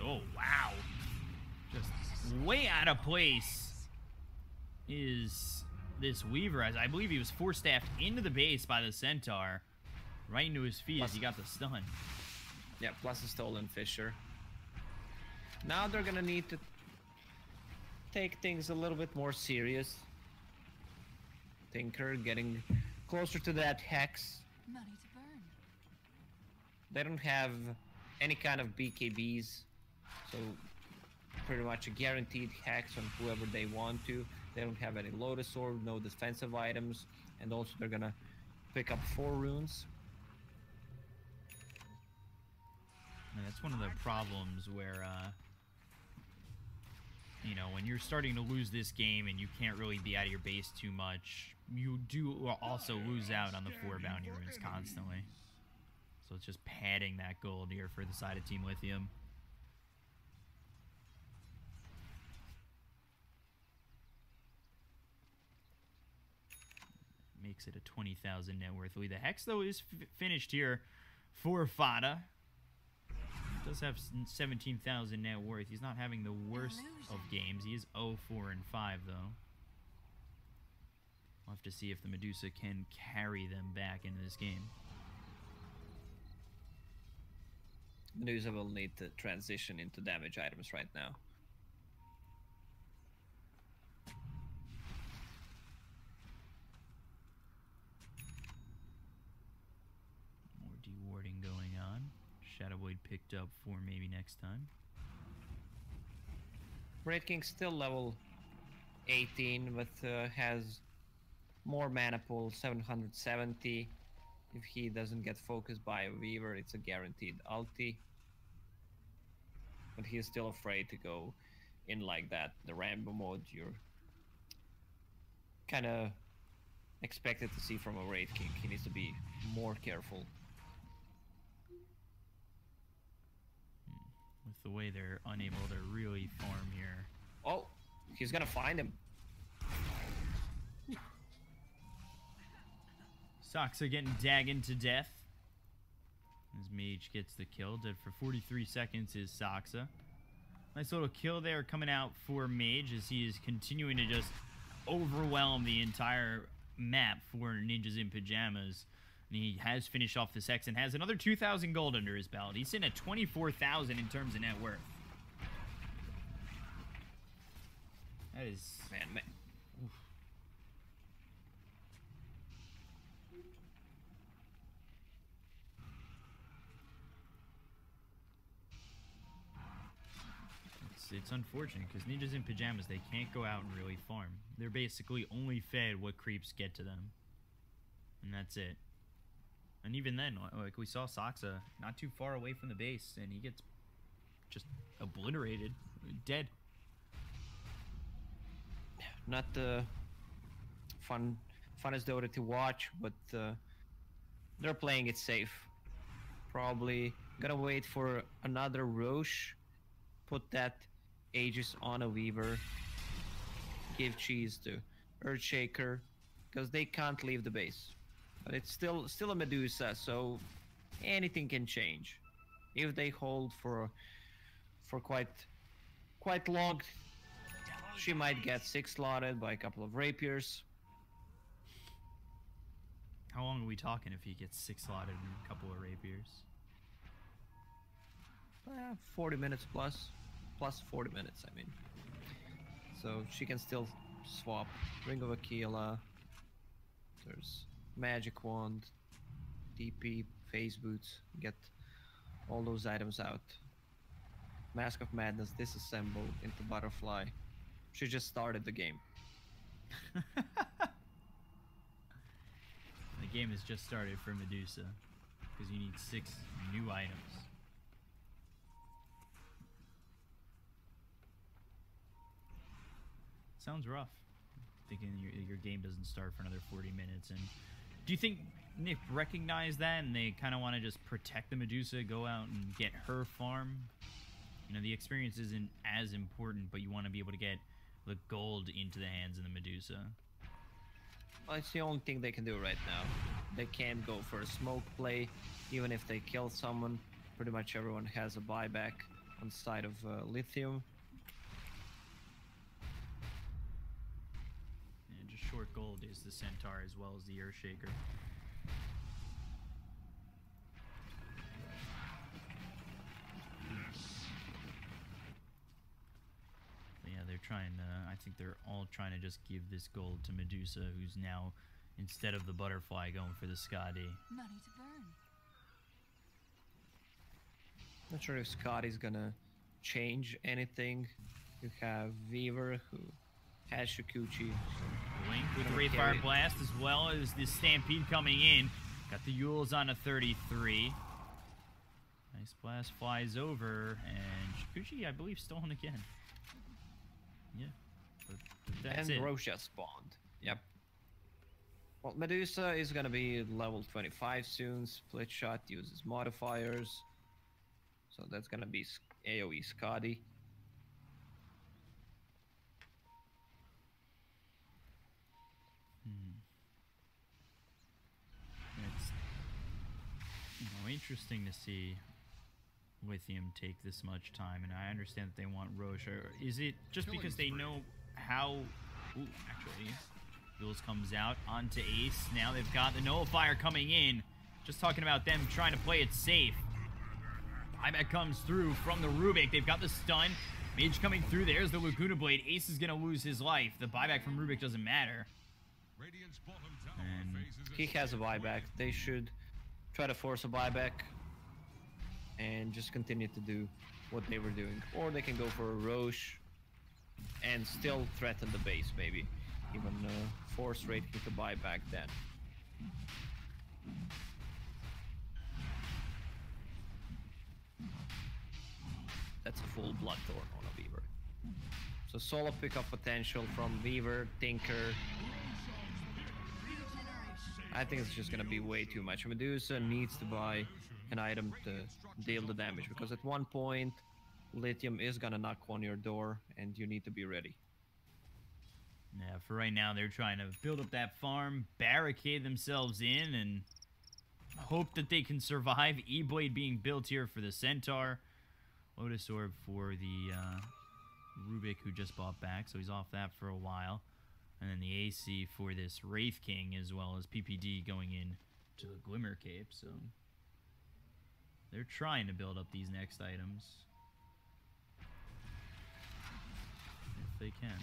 [SPEAKER 1] Oh, wow. Just way out of place is this Weaver, as I believe he was force-staffed into the base by the Centaur. Right into his feet as he got the stun.
[SPEAKER 2] Yeah, plus a stolen Fisher. Now they're gonna need to take things a little bit more serious. Tinker getting closer to that Hex.
[SPEAKER 5] Money to burn.
[SPEAKER 2] They don't have any kind of BKBs, so pretty much a guaranteed Hex on whoever they want to. They don't have any Lotus Orb, no defensive items, and also they're gonna pick up 4 runes.
[SPEAKER 1] And that's one of the problems where, you know, when you're starting to lose this game and you can't really be out of your base too much, you do also lose out on the 4 bounty runes constantly. So it's just padding that gold here for the side of Team Lithium. makes it a 20,000 net worth lead. The Hex, though, is finished here for Fada. He does have 17,000 net worth. He's not having the worst of games. He is 0-4-5, though. We'll have to see if the Medusa can carry them back into this game.
[SPEAKER 2] Medusa will need to transition into damage items right now.
[SPEAKER 1] More dewarding going on. Shadow Void picked up for maybe next time.
[SPEAKER 2] Wraith King still level 18, but has more mana pool, 770. If he doesn't get focused by a Weaver, it's a guaranteed ulti. But he's still afraid to go in like that. The Rambo mode, you're kind of expected to see from a Wraith King. He needs to be more careful.
[SPEAKER 1] With the way they're unable to really farm here.
[SPEAKER 2] Oh, he's gonna find him.
[SPEAKER 1] Soxa getting dagged to death. As Mage gets the kill. Dead for 43 seconds is Soxa. Nice little kill there coming out for Mage as he is continuing to just overwhelm the entire map for Ninjas in Pyjamas. And he has finished off the Hex and has another 2,000 gold under his belt. He's sitting at 24,000 in terms of net worth. That is...
[SPEAKER 2] Man.
[SPEAKER 1] Oof. It's unfortunate because Ninjas in Pyjamas, they can't go out and really farm. They're basically only fed what creeps get to them. And that's it. And even then, like we saw Soxa not too far away from the base, and he gets just obliterated, dead.
[SPEAKER 2] Not the funnest Dota to watch, but they're playing it safe. Probably gonna wait for another Roche, put that Aegis on a Weaver, give cheese to Earthshaker, because they can't leave the base. But it's still a Medusa, so anything can change. If they hold for quite long, she might get 6-slotted by a couple of rapiers.
[SPEAKER 1] How long are we talking if he gets 6-slotted and a couple of rapiers?
[SPEAKER 2] 40 minutes plus 40 minutes, I mean. So she can still swap Ring of Aquila. There's Magic Wand, DP, Phase Boots, get all those items out. Mask of Madness disassembled into Butterfly. She just started the game.
[SPEAKER 1] The game has just started for Medusa because you need 6 new items. Sounds rough. Thinking your game doesn't start for another 40 minutes. And do you think Nick recognized that and they kind of want to just protect the Medusa, go out and get her farm? You know, the experience isn't as important, but you want to be able to get the gold into the hands of the Medusa.
[SPEAKER 2] Well, it's the only thing they can do right now. They can't go for a smoke play, even if they kill someone. Pretty much everyone has a buyback on the side of Lithium.
[SPEAKER 1] And just short gold is the Centaur as well as the Earthshaker. They're trying to, I think they're all trying to just give this gold to Medusa, who's now, instead of the Butterfly, going for the Skadi.
[SPEAKER 5] Money to burn.
[SPEAKER 2] Not sure if Scotty's gonna change anything. You have Weaver, who has Shikuchi.
[SPEAKER 1] Link with the Wraithfire Blast, as well as the Stampede coming in. Got the Yules on a 33. Nice blast flies over, and Shikuchi, I believe, stolen again. Yeah, but that's
[SPEAKER 2] and
[SPEAKER 1] it.
[SPEAKER 2] Rosha spawned. Yep. Well, Medusa is gonna be level 25 soon. Split Shot uses modifiers. So that's gonna be AoE Scotty.
[SPEAKER 1] Interesting to see Lithium take this much time, and I understand that they want Roche. Or is it just because they know how... Ooh, actually, Jules comes out onto Ace. Now they've got the Nullifier coming in. Just talking about them trying to play it safe. Buyback comes through from the Rubik. They've got the stun. Mage coming through. There's the Laguna Blade. Ace is going to lose his life. The buyback from Rubik doesn't matter. And
[SPEAKER 2] he has a buyback. They should try to force a buyback and just continue to do what they were doing. Or they can go for a Roche and still threaten the base, maybe. Even force rate with the buyback then. That's a full Bloodthorn on a Weaver. So solo pickup potential from Weaver, Tinker. I think it's just gonna be way too much. Medusa needs to buy an item to deal the damage, because at one point Lithium is gonna knock on your door and you need to be ready.
[SPEAKER 1] yeah, for right now, they're trying to build up that farm, barricade themselves in, and hope that they can survive. E-Blade being built here for the Centaur. Lotus Orb for the Rubik, who just bought back, so he's off that for a while. And then the AC for this Wraith King, as well as PPD going in to the Glimmer Cape. So they're trying to build up these next items if they can.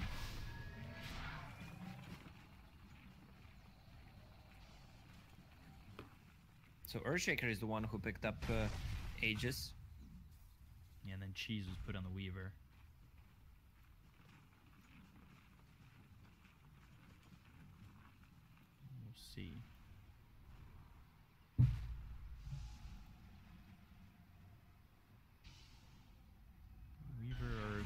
[SPEAKER 2] So Earthshaker is the one who picked up Aegis.
[SPEAKER 1] Yeah, and then Cheese was put on the Weaver. We'll see. Weaver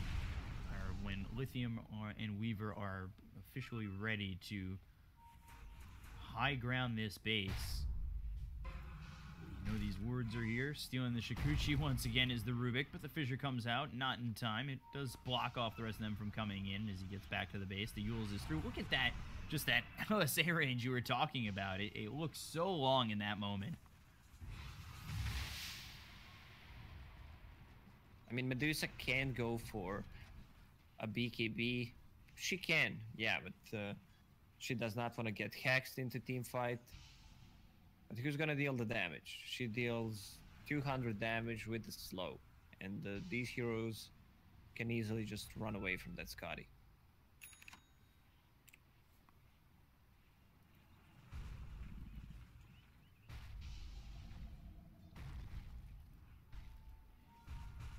[SPEAKER 1] are when Lithium and Weaver are officially ready to high ground this base. You know these words are here. Stealing the Shikuchi once again is the Rubik, but the Fissure comes out, not in time. It does block off the rest of them from coming in as he gets back to the base. The Yules is through. Look at that, just that LSA range you were talking about. It looks so long in that moment.
[SPEAKER 2] I mean, Medusa can go for a BKB. She can, yeah, but she does not want to get hexed into team fight. But who's gonna deal the damage? She deals 200 damage with the slow, and these heroes can easily just run away from that Scotty.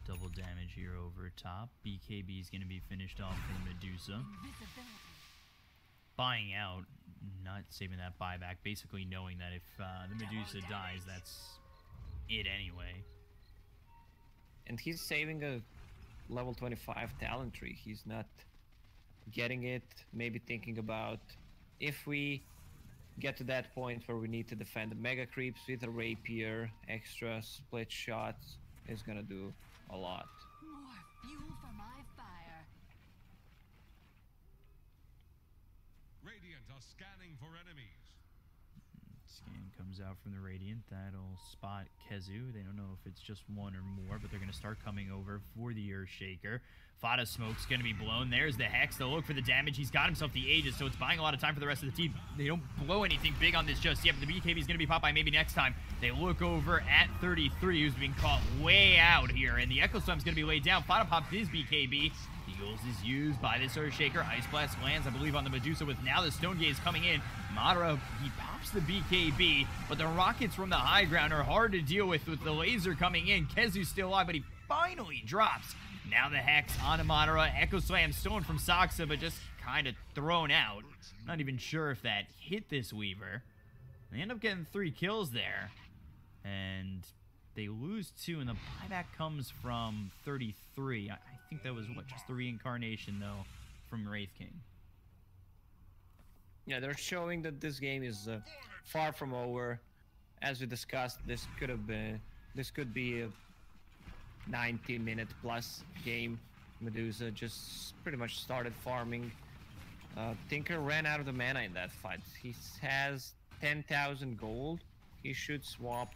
[SPEAKER 1] Double damage here over top. BKB is going to be finished off for Medusa. Buying out, not saving that buyback, basically knowing that if the Medusa dies, that's it anyway.
[SPEAKER 2] And he's saving a level 25 talent tree. He's not getting it, maybe thinking about if we get to that point where we need to defend the mega creeps with a rapier, extra split shots is gonna do a lot.
[SPEAKER 5] More fuel for my fire.
[SPEAKER 3] Radiant are scanning for enemies.
[SPEAKER 1] Scan comes out from the Radiant. That'll spot Kezu. They don't know if it's just one or more, but they're going to start coming over for the Earthshaker. Fada Smoke's going to be blown. There's the Hex. They'll look for the damage. He's got himself the Aegis, so it's buying a lot of time for the rest of the team. They don't blow anything big on this just yet, but the BKB is going to be popped by maybe next time. They look over at 33, who's being caught way out here, and the Echo Slam's going to be laid down. Fada pops his BKB. Eagles is used by this Earthshaker. Ice Blast lands, I believe, on the Medusa, with now the Stone Gaze coming in. Madara, he pops the BKB, but the rockets from the high ground are hard to deal with the laser coming in. Kezu's still alive, but he finally drops. Now the Hex on Madara. Echo Slam stolen from Saksa, but just kind of thrown out. Not even sure if that hit this Weaver. They end up getting 3 kills there. And they lose 2, and the buyback comes from 33. I think that was, what, just the reincarnation, though, from Wraith King.
[SPEAKER 2] Yeah, they're showing that this game is far from over. As we discussed, this could be a 90-minute plus game. Medusa just pretty much started farming. Tinker ran out of the mana in that fight. He has 10,000 gold. He should swap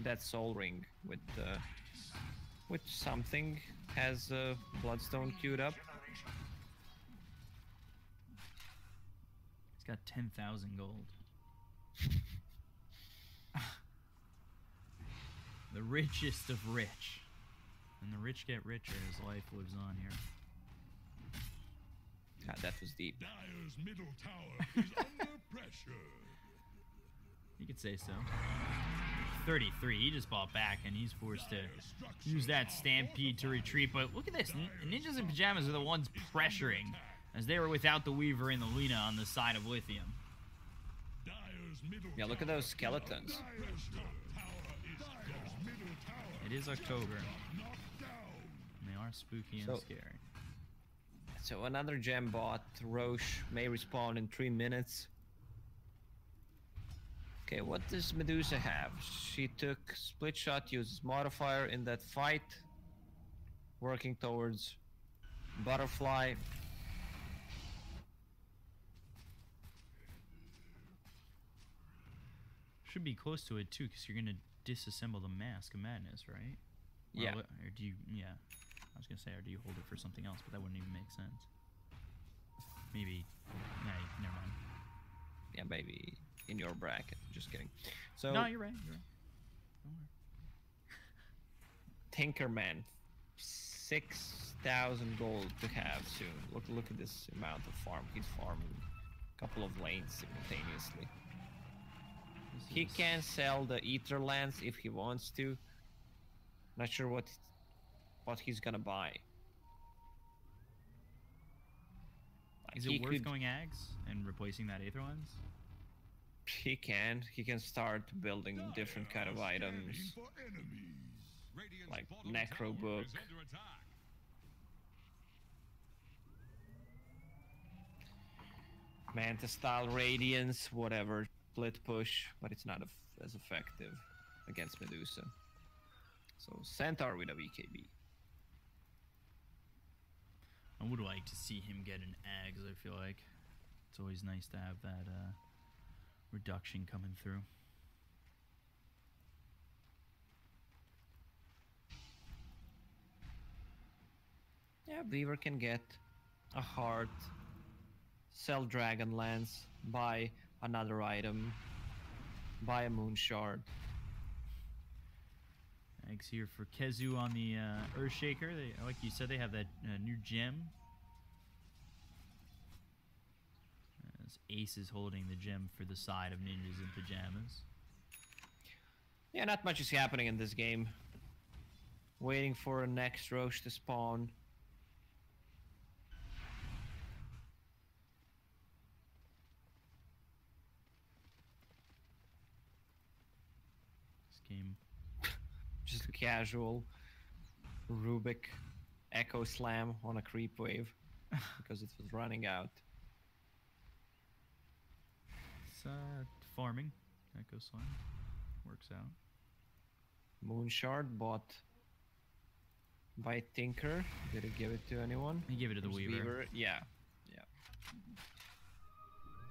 [SPEAKER 2] that soul ring with something. Has Bloodstone queued up.
[SPEAKER 1] He's got 10,000 gold. The richest of rich. And the rich get richer as life lives on here.
[SPEAKER 2] God, that was deep.
[SPEAKER 3] Dyer's middle tower is under pressure.
[SPEAKER 1] You could say so. 33, he just bought back, and he's forced to use that Stampede to retreat. But look at this. Ninjas in Pajamas are the ones pressuring, as they were without the Weaver and the Lina on the side of Lithium.
[SPEAKER 2] Yeah, look at those skeletons.
[SPEAKER 1] It is October. And they are spooky and scary.
[SPEAKER 2] So another gem bot, Roche, may respawn in 3 minutes. Okay, what does Medusa have? She took split shot, uses modifier in that fight. Working towards butterfly.
[SPEAKER 1] Should be close to it too, because you're gonna disassemble the Mask of Madness, right?
[SPEAKER 2] Yeah.
[SPEAKER 1] Or do you? Yeah. I was gonna say, or do you hold it for something else? But that wouldn't even make sense. Maybe. Yeah. Never mind.
[SPEAKER 2] Yeah, maybe in your bracket. Just kidding. So.
[SPEAKER 1] No, you're right. You're right. Don't worry.
[SPEAKER 2] Tinkerman, 6,000 gold to have soon. Look at this amount of farm. He's farming a couple of lanes simultaneously. He can sell the Ether Lands if he wants to. Not sure what he's gonna buy.
[SPEAKER 1] Is it worth going Ags and replacing that Aether Lens?
[SPEAKER 2] He can start building different kind of items, like Necro Book. Manta style Radiance, whatever, split push, but it's not as effective against Medusa. So Centaur with a VKB.
[SPEAKER 1] I would like to see him get an Ags, I feel like. It's always nice to have that reduction coming through.
[SPEAKER 2] Yeah, Beaver can get a heart, sell Dragon Lance, buy another item, buy a Moon Shard.
[SPEAKER 1] Thanks here for Kezu on the Earthshaker. Like you said, they have that new gem. As Ace is holding the gem for the side of Ninjas in Pajamas.
[SPEAKER 2] Yeah, not much is happening in this game. Waiting for a next Roche to spawn.
[SPEAKER 1] This game.
[SPEAKER 2] Just a casual Rubik Echo Slam on a creep wave because it was running out.
[SPEAKER 1] It's farming. Echo Slime. Works out.
[SPEAKER 2] Moon Shard bought by Tinker. Did he give it to anyone?
[SPEAKER 1] He gave it to the Weaver.
[SPEAKER 2] Yeah.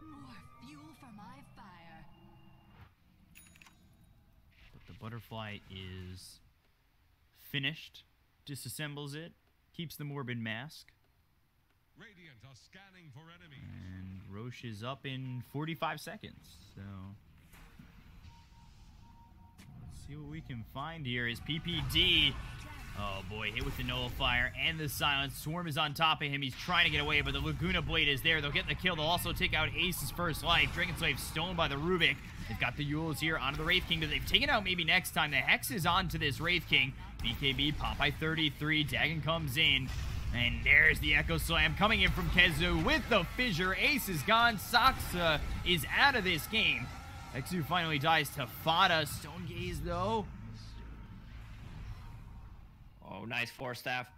[SPEAKER 5] More fuel for my fire.
[SPEAKER 1] But the butterfly is finished. Disassembles it. Keeps the Morbid Mask.
[SPEAKER 3] Radiant are scanning for enemies.
[SPEAKER 1] And Roche is up in 45 seconds. So let's see what we can find here. Is PPD. Oh boy, hit with the nullifier and the silence. Swarm is on top of him. He's trying to get away, but the Laguna Blade is there. They'll get the kill. They'll also take out Ace's first life. Dragon Slave stolen by the Rubik. They've got the Yules here onto the Wraith King, but they've taken out maybe next time. The Hex is onto this Wraith King. BKB, Popeye 33. Dagon comes in. And there's the Echo Slam coming in from Kezu with the fissure. Ace is gone. Soxa is out of this game. Exu finally dies to Fada. Stone Gaze, though.
[SPEAKER 2] Oh, nice Force Staff.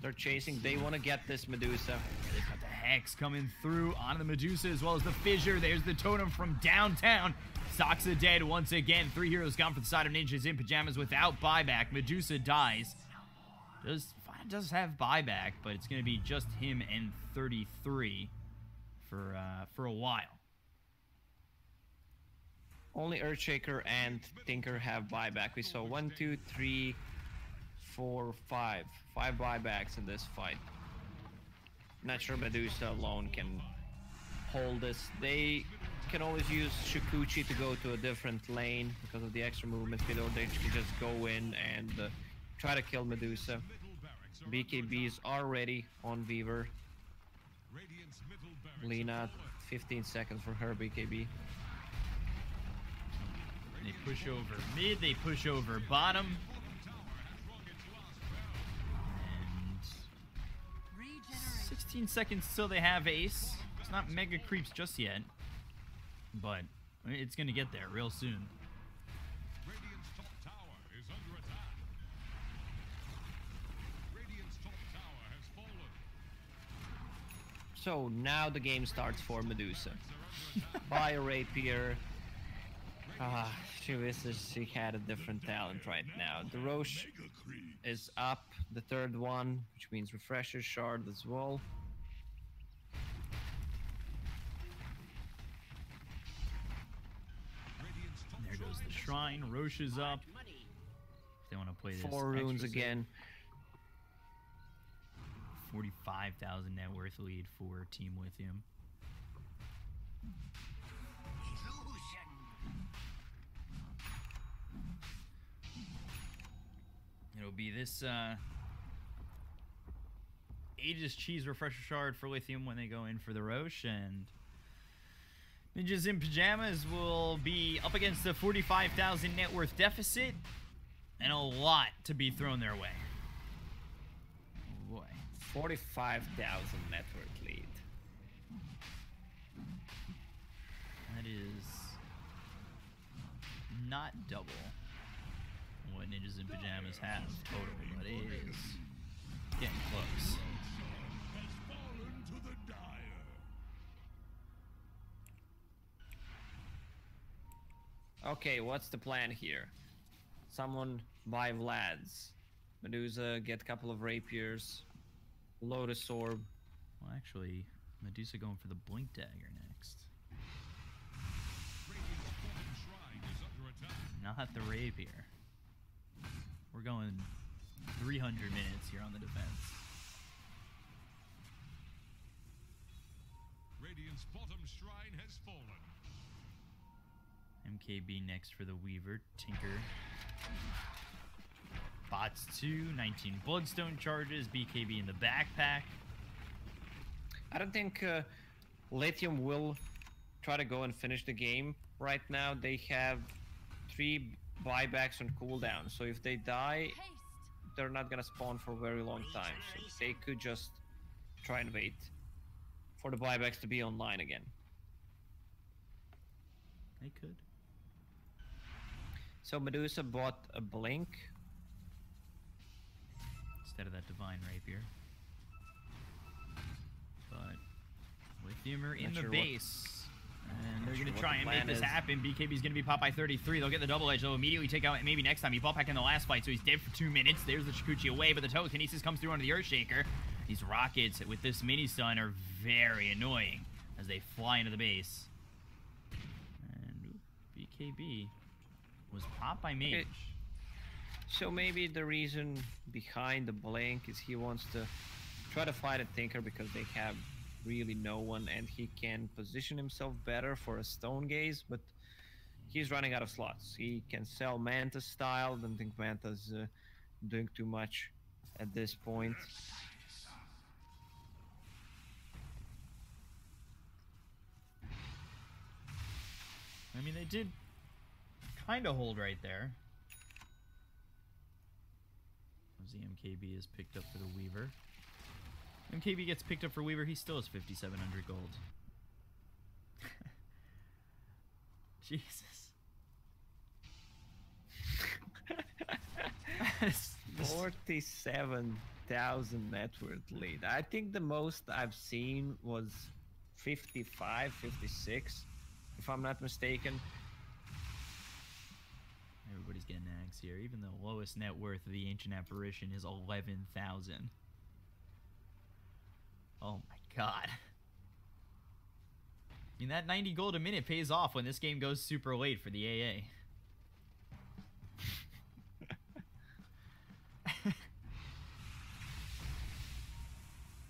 [SPEAKER 2] They're chasing. They want to get this Medusa.
[SPEAKER 1] They've got the Hex coming through onto the Medusa as well as the fissure. There's the totem from downtown. Soxa dead once again. 3 heroes gone for the side of Ninjas in Pajamas without buyback. Medusa dies. Does have buyback, but it's going to be just him and 33 for a while.
[SPEAKER 2] Only Earthshaker and Tinker have buyback. We saw 1, 2, 3, 4, 5. 5 buybacks in this fight. Not sure Medusa alone can hold this. They can always use Shikuchi to go to a different lane because of the extra movement speed, or they can just go in and try to kill Medusa. BKBs are ready on Weaver. Lina, 15 seconds for her BKB.
[SPEAKER 1] They push over mid, they push over bottom. And 16 seconds till they have ace. It's not mega creeps just yet, but it's gonna get there real soon.
[SPEAKER 3] Radiant's top tower is under attack. Radiant's top tower has fallen.
[SPEAKER 2] So now the game starts for Medusa. Buy a rapier. She wishes she had a different talent right now. The Roche is up, the third one, which means Refresher Shard as well.
[SPEAKER 1] There goes the shrine. Roche is up. If they want to play this
[SPEAKER 2] 4 runes
[SPEAKER 1] extra set.
[SPEAKER 2] again.
[SPEAKER 1] 45,000 net worth lead for Team Lithium. It'll be this Aegis Cheese Refresher Shard for Lithium when they go in for the Roche, and Ninjas in Pyjamas will be up against the 45,000 net worth deficit and a lot to be thrown their way. Oh boy.
[SPEAKER 2] 45,000 net worth lead.
[SPEAKER 1] That is not double what Ninjas in Pyjamas have total, but it is getting close.
[SPEAKER 3] Has fallen to the dire.
[SPEAKER 2] Okay, what's the plan here? Someone buy Vlad's. Medusa get a couple of rapiers. Lotus Orb.
[SPEAKER 1] Well, actually, Medusa going for the Blink Dagger next.
[SPEAKER 3] Radiant's bottom shrine is under attack.
[SPEAKER 1] Not the Rapier. We're going 300 minutes here on the defense.
[SPEAKER 3] Radiant's bottom shrine has fallen.
[SPEAKER 1] MKB next for the Weaver. Tinker. Bots 2, 19 Bloodstone charges. BKB in the backpack.
[SPEAKER 2] I don't think Lithium will try to go and finish the game. Right now they have 3 buybacks on cooldown, so if they die,
[SPEAKER 5] Haste.
[SPEAKER 2] they're not gonna spawn for a very long time. So they could just try and wait for the buybacks to be online again.
[SPEAKER 1] They could.
[SPEAKER 2] So Medusa bought a Blink.
[SPEAKER 1] Instead of that Divine Rapier. But Lithium are in
[SPEAKER 2] Not
[SPEAKER 1] the
[SPEAKER 2] sure
[SPEAKER 1] base. And they're
[SPEAKER 2] sure
[SPEAKER 1] going to
[SPEAKER 2] what
[SPEAKER 1] try
[SPEAKER 2] the
[SPEAKER 1] and make
[SPEAKER 2] plan
[SPEAKER 1] this
[SPEAKER 2] is.
[SPEAKER 1] happen. BKB's going to be popped by 33. They'll get the double edge. They'll immediately take out maybe next time. He bought back in the last fight, so he's dead for 2 minutes. There's the Shikuchi away, but the telekinesis comes through onto the Earthshaker. These rockets with this mini stun are very annoying as they fly into the base. And BKB was popped by Mage.
[SPEAKER 2] Okay. So maybe the reason behind the Blink is he wants to try to fight a Tinker because they have really no one, and he can position himself better for a Stone Gaze, but he's running out of slots. He can sell Manta style. Don't think Manta's doing too much at this point.
[SPEAKER 1] I mean, they did kind of hold right there. As the MKB is picked up for the Weaver. MKB gets picked up for Weaver, he still has 5,700 gold. Jesus.
[SPEAKER 2] 47,000 net worth lead. I think the most I've seen was 55, 56, if I'm not mistaken.
[SPEAKER 1] Everybody's getting nags here. Even the lowest net worth of the Ancient Apparition is 11,000. Oh my god. mean, that 90 gold a minute pays off when this game goes super late for the AA.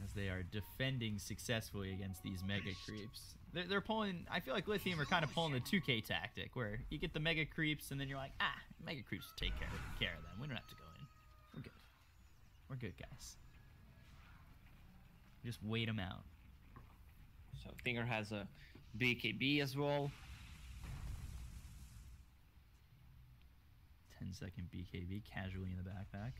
[SPEAKER 1] As they are defending successfully against these mega creeps. They're pulling, I feel like Lithium are kind of pulling the 2K tactic, where you get the mega creeps and then you're like, ah, mega creeps will take care of them. We don't have to go in. We're good. We're good, guys. Just wait them out.
[SPEAKER 2] So Thinger has a BKB as well.
[SPEAKER 1] 10-second BKB casually in the backpack.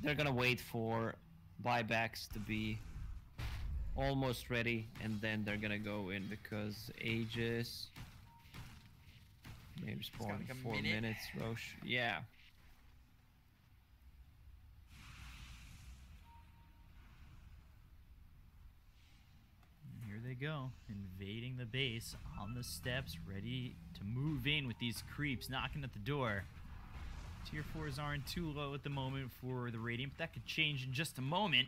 [SPEAKER 2] They're gonna wait for buybacks to be almost ready, and then they're gonna go in because Aegis maybe spawn
[SPEAKER 1] like a
[SPEAKER 2] 4
[SPEAKER 1] minute.
[SPEAKER 2] minutes. Roche, yeah.
[SPEAKER 1] And here they go, invading the base on the steps, ready to move in with these creeps knocking at the door. Tier 4s aren't too low at the moment for the Radiant, but that could change in just a moment.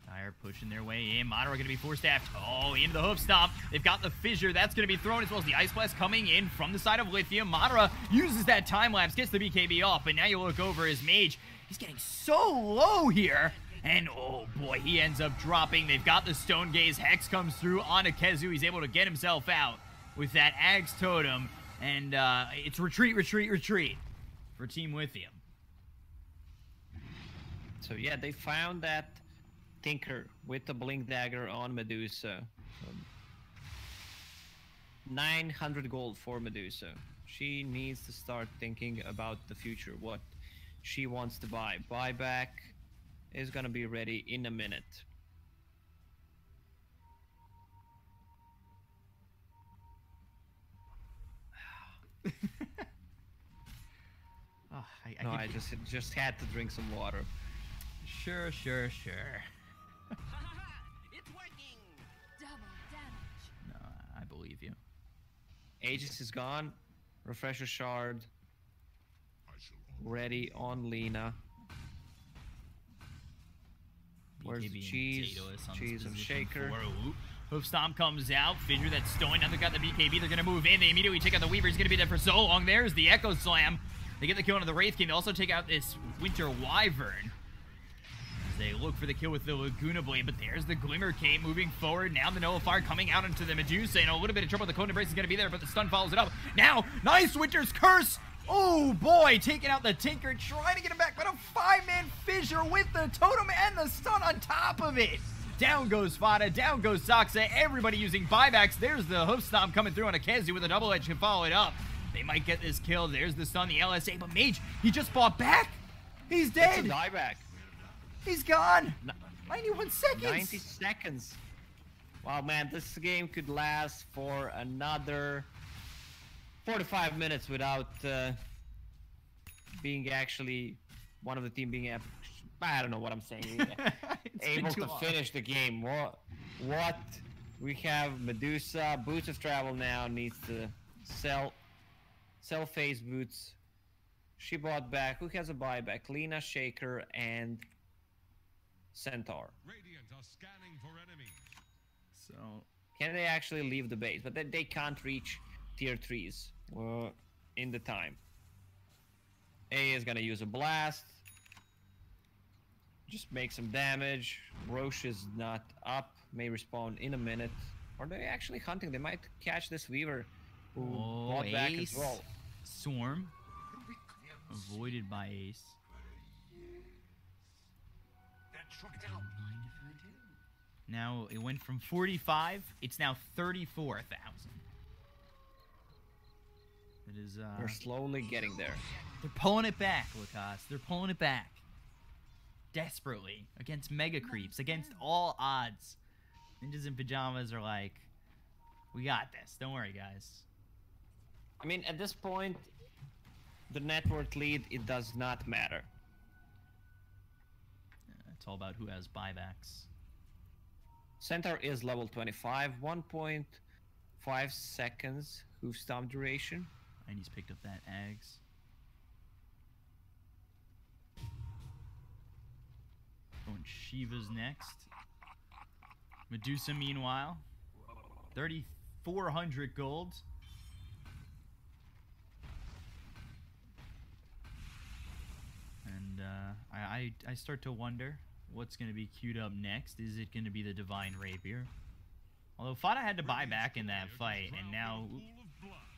[SPEAKER 1] Dire pushing their way in. Madara going to be force-staffed. Oh, into the hoof stomp. They've got the fissure. That's going to be thrown, as well as the Ice Blast coming in from the side of Lithium. Madara uses that time-lapse, gets the BKB off, but now you look over his mage. He's getting so low here. And, oh boy, he ends up dropping. They've got the Stone Gaze. Hex comes through on Akezu. He's able to get himself out with that Axe Totem. And it's retreat, retreat, retreat for Team Lithium.
[SPEAKER 2] So yeah, they found that Tinker with the Blink Dagger on Medusa. 900 gold for Medusa. She needs to start thinking about the future, what she wants to buy. Buyback is gonna be ready in a minute.
[SPEAKER 1] Oh,
[SPEAKER 2] No, I just had to drink some water.
[SPEAKER 1] Sure.
[SPEAKER 5] It's working. Double damage.
[SPEAKER 1] No, I believe you.
[SPEAKER 2] Aegis is gone. Refresher Shard
[SPEAKER 3] I shall
[SPEAKER 2] ready on Lena. Where's the
[SPEAKER 1] BKB and
[SPEAKER 2] cheese?
[SPEAKER 1] Potatoes on this
[SPEAKER 2] Cheese and
[SPEAKER 1] position
[SPEAKER 2] shaker.
[SPEAKER 1] for Oop. Hoof Stomp comes out. Fissure that's stowing. Now they've got the BKB. They're going to move in. They immediately take out the Weaver. He's going to be there for so long. There's the Echo Slam. They get the kill onto the Wraith King. They also take out this Winter Wyvern. As they look for the kill with the Laguna Blade. But there's the Glimmer Cape moving forward. Now the Nullifier coming out into the Medusa. And a little bit of trouble. The Cone Embrace is going to be there, but the stun follows it up. Now, nice Winter's Curse. Oh boy, taking out the Tinker, trying to get him back, but a 5-man Fissure with the Totem and the stun on top of it. Down goes Fada, down goes Saxa, everybody using buybacks. There's the Hoof Stomp coming through on Akezu with a double edge, can follow it up. They might get this kill. There's the stun, the LSA, but Mage, he just fought back. He's
[SPEAKER 2] It's
[SPEAKER 1] dead.
[SPEAKER 2] a dieback.
[SPEAKER 1] He's gone. 91 seconds.
[SPEAKER 2] 90 seconds. Wow, man, this game could last for another 45 minutes without being actually one of the team being I don't know what I'm saying.
[SPEAKER 1] It's been
[SPEAKER 2] able
[SPEAKER 1] too
[SPEAKER 2] to
[SPEAKER 1] long.
[SPEAKER 2] finish the game. What? We have Medusa, Boots of Travel now needs to sell phase boots. She bought back. Who has a buyback? Lena, Shaker, and Centaur.
[SPEAKER 3] Radiant are scanning for enemies.
[SPEAKER 1] So,
[SPEAKER 2] Can they actually leave the base? But they can't reach tier 3s in the time. A is gonna use a blast. Just make some damage. Roche is not up. May respawn in a minute. Are they actually hunting? They might catch this Weaver who bought back as
[SPEAKER 1] Ace.
[SPEAKER 2] well.
[SPEAKER 1] Swarm. Avoided by Ace.
[SPEAKER 4] That trucked out. Mind if I do?
[SPEAKER 1] Now it went from 45. It's now 34,000. It is.
[SPEAKER 2] We're slowly getting there.
[SPEAKER 1] They're pulling it back, Lucas. They're pulling it back. Desperately against mega creeps, against all odds. Ninjas in Pyjamas are like, we got this. Don't worry, guys.
[SPEAKER 2] I mean, at this point, the network lead, it does not matter.
[SPEAKER 1] It's all about who has buybacks.
[SPEAKER 2] Centaur is level 25, 1.5 seconds hoof stomp duration.
[SPEAKER 1] And he's picked up that Ags. Going Shiva's next. Medusa, meanwhile, 3,400 gold. And I start to wonder what's going to be queued up next. Is it going to be the Divine Rapier? Although Fada had to buy back in that fight, and now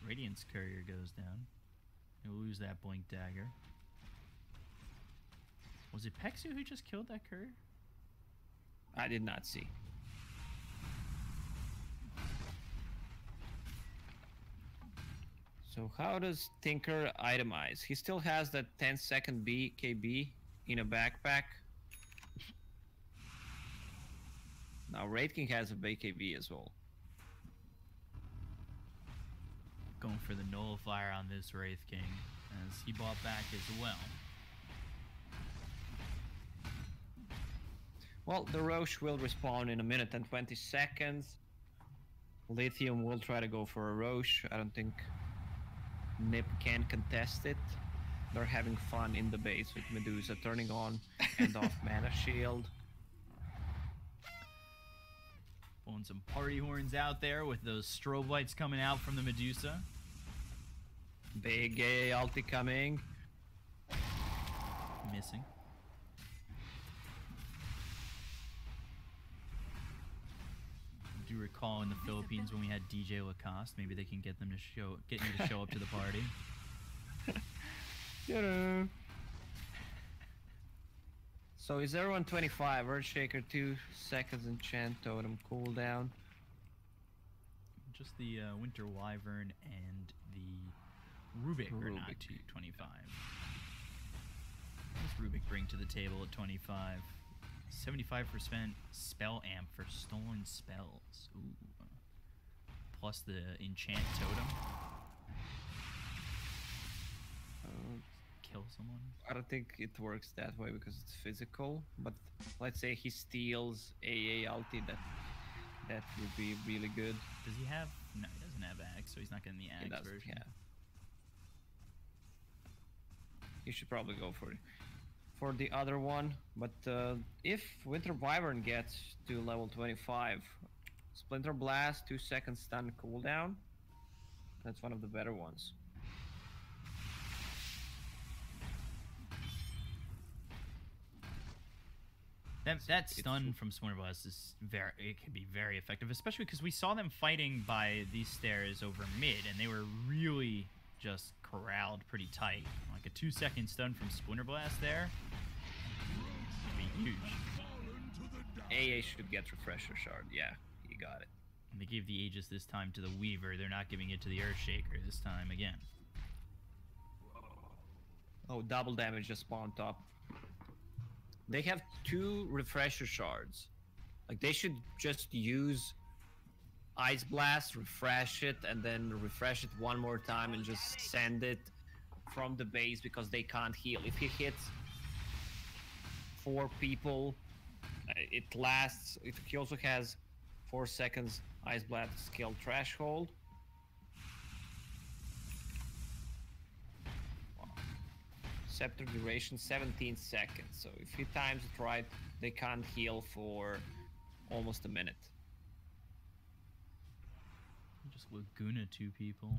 [SPEAKER 1] Radiant's Courier goes down. He'll lose that Blink Dagger. Was it Pexu who just killed that Courier?
[SPEAKER 2] I did not see. So how does Tinker itemize? He still has that 10-second BKB in a backpack. Now Raid King has a BKB as well.
[SPEAKER 1] Going for the nullifier on this Wraith King, as he bought back as well.
[SPEAKER 2] Well, the Roche will respawn in a minute and 20 seconds. Lithium will try to go for a Roche. I don't think Nip can contest it. They're having fun in the base with Medusa turning on and off mana shield.
[SPEAKER 1] Pulling some party horns out there with those strobe lights coming out from the Medusa.
[SPEAKER 2] Big AA ulti coming.
[SPEAKER 1] Missing. I do recall in the Philippines when we had DJ Lacoste, maybe they can get them to get you to show up to the party.
[SPEAKER 2] Ta-da. So is everyone 25? Earthshaker 2 seconds enchant totem cooldown.
[SPEAKER 1] Just the Winter Wyvern and the Rubik are not to 25. What's Rubik bring to the table at 25? 75% spell amp for stolen spells. Ooh. Plus the enchant totem. Kill someone.
[SPEAKER 2] I don't think it works that way because it's physical, but let's say he steals AA ulti, that would be really good.
[SPEAKER 1] Does he have? No, he doesn't have Axe, so he's not getting the
[SPEAKER 2] He
[SPEAKER 1] Axe
[SPEAKER 2] doesn't,
[SPEAKER 1] version.
[SPEAKER 2] yeah. You should probably go for the other one, but if Winter Wyvern gets to level 25, Splinter Blast 2 seconds stun cooldown, that's one of the better ones.
[SPEAKER 1] That stun from Splinter Blast is it can be very effective, especially because we saw them fighting by these stairs over mid, and they were really just corralled pretty tight. Like a 2-second stun from Splinter Blast there would be huge.
[SPEAKER 2] AA should get Refresher Shard, yeah, you got it.
[SPEAKER 1] And they gave the Aegis this time to the Weaver. They're not giving it to the Earthshaker this time again.
[SPEAKER 2] Oh, double damage just spawned top. They have 2 Refresher Shards. Like, they should just use Ice Blast, refresh it, and then refresh it one more time and just send it from the base because they can't heal. If he hits 4 people, it lasts. He also has 4 seconds Ice Blast skill threshold. Scepter duration 17 seconds, so if he times it right, they can't heal for almost a minute.
[SPEAKER 1] Just Laguna 2 people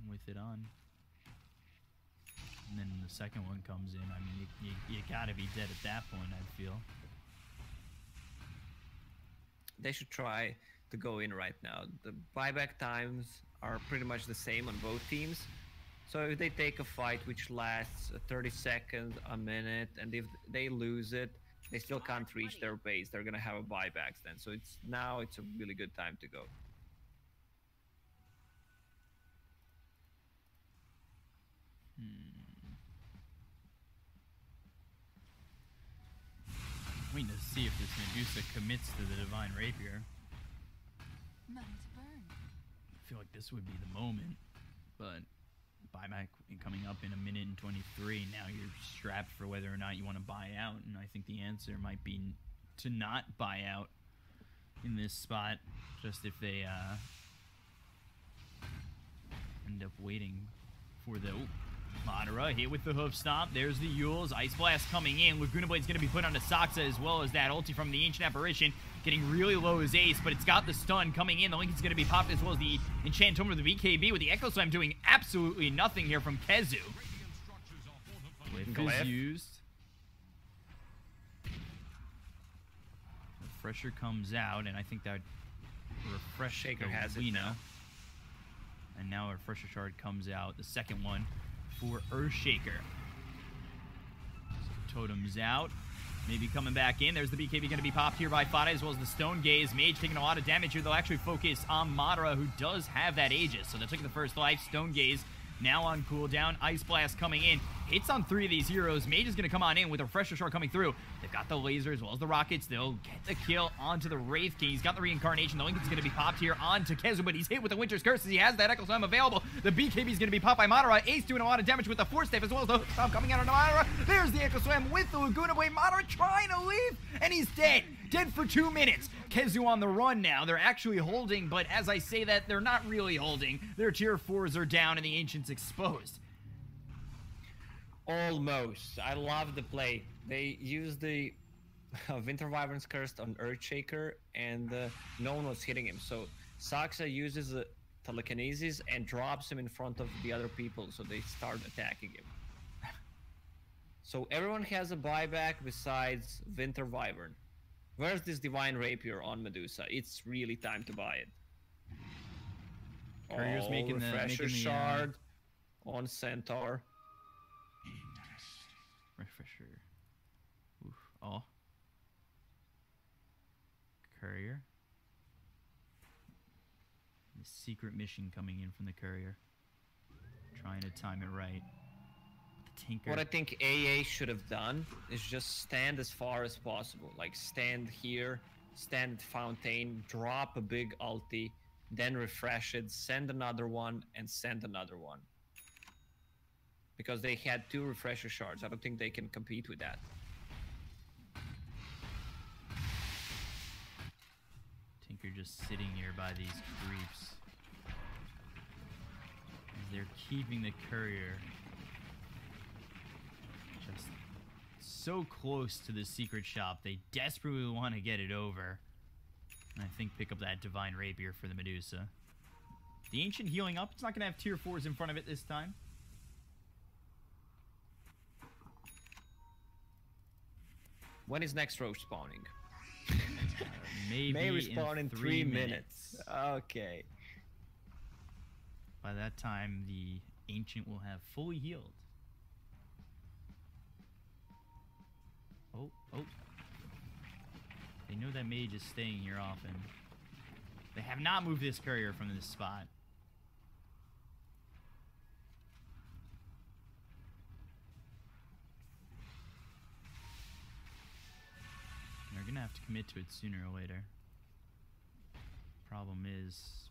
[SPEAKER 1] with it on. And then the second one comes in. I mean, you gotta be dead at that point, I feel.
[SPEAKER 2] They should try to go in right now. The buyback times are pretty much the same on both teams. So if they take a fight which lasts 30 seconds, a minute, and if they lose it, they still can't reach their base. They're gonna have a buybacks then. So it's a really good time to go.
[SPEAKER 1] Waiting to see if this Medusa commits to the Divine Rapier.
[SPEAKER 5] Money to burn.
[SPEAKER 1] I feel like this would be the moment, but buyback coming up in a minute and 23. Now you're strapped for whether or not you want to buy out, and I think the answer might be to not buy out in this spot, just if they end up waiting for the Madara hit with the hoof stomp. There's the Yules. Ice Blast coming in. Laguna Blade's going to be put onto Saksa as well as that ulti from the Ancient Apparition. Getting really low as Ace, but it's got the stun coming in. The Lincoln's going to be popped as well as the Enchant Tome of the BKB with the Echo Slam doing absolutely nothing here from Kezu. Glyph is used. Refresher comes out, and I think that refresh
[SPEAKER 2] Shaker has it now.
[SPEAKER 1] And now a Refresher Shard comes out, the second one for Earthshaker. So Totem's out. Maybe coming back in. There's the BKB going to be popped here by Fada as well as the Stone Gaze. Mage taking a lot of damage here. They'll actually focus on Madara, who does have that Aegis. So they're taking the first life. Stone Gaze now on cooldown. Ice Blast coming in. Hits on 3 of these heroes. Mage is going to come on in with a Refresher Shard coming through. They've got the laser as well as the rockets. They'll get the kill onto the Wraith King. He's got the Reincarnation. The Lincoln's going to be popped here onto Kezu, but he's hit with the Winter's Curse as he has that Echo Slam available. The BKB is going to be popped by Madara. Ace doing a lot of damage with the Force Staff as well as the Hook Stomp coming out onto Madara. There's the Echo Slam with the Laguna Blade. Madara trying to leave, and he's dead. Dead for 2 minutes. Kezu on the run now. They're actually holding, but as I say that, they're not really holding. Their tier 4s are down and the Ancient's exposed.
[SPEAKER 2] Almost. I love the play. They used the Winter Wyvern's Curse on Earthshaker, and no one was hitting him. So Saksa uses telekinesis and drops him in front of the other people, so they start attacking him. So everyone has a buyback besides Winter Wyvern. Where's this Divine Rapier on Medusa? It's really time to buy it.
[SPEAKER 1] Courier's making the
[SPEAKER 2] Refresher Shard on Centaur.
[SPEAKER 1] Refresher. Oof. Oh. Courier. The secret mission coming in from the Courier. Trying to time it right. The Tinker.
[SPEAKER 2] What I think AA should have done is just stand as far as possible. Like stand here, stand at Fountain, drop a big ulti, then refresh it, send another one, and send another one. Because they had 2 Refresher Shards. I don't think they can compete with that.
[SPEAKER 1] Tinker just sitting here by these creeps. As they're keeping the Courier just so close to the secret shop. They desperately want to get it over. And I think pick up that Divine Rapier for the Medusa. The Ancient healing up. It's not going to have tier 4s in front of it this time.
[SPEAKER 2] When is next row spawning?
[SPEAKER 1] Maybe
[SPEAKER 2] May respawn in 3
[SPEAKER 1] minutes.
[SPEAKER 2] minutes. Okay.
[SPEAKER 1] By that time, the Ancient will have fully healed. Oh. They know that Mage is staying here often. They have not moved this Courier from this spot. They're gonna have to commit to it sooner or later. Problem is,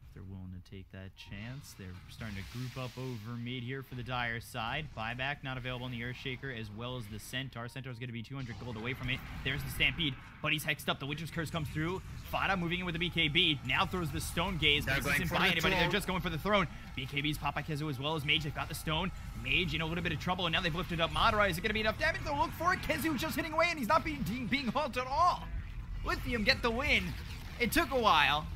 [SPEAKER 1] if they're willing to take that chance, they're starting to group up over mid here for the Dire side. Buyback not available on the Earthshaker as well as the Centaur. Centaur's gonna be 200 gold away from it. There's the Stampede, but he's hexed up. The Witcher's Curse comes through. Fada moving in with the BKB. Now throws the Stone Gaze. This isn't by anybody. They're just going for the throne. BKB's popped by Kezu as well as Mage. They've got the Stone. Mage in a little bit of trouble, and now they've lifted up Madara. Is it going to be enough damage? They'll look for it. Kezu just hitting away, and he's not being halted at all. Lithium get the win. It took a while.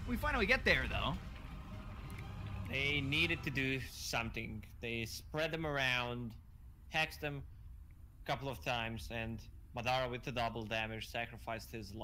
[SPEAKER 1] We finally get there, though.
[SPEAKER 2] They needed to do something. They spread them around, hexed them a couple of times, and Madara with the double damage sacrificed his life.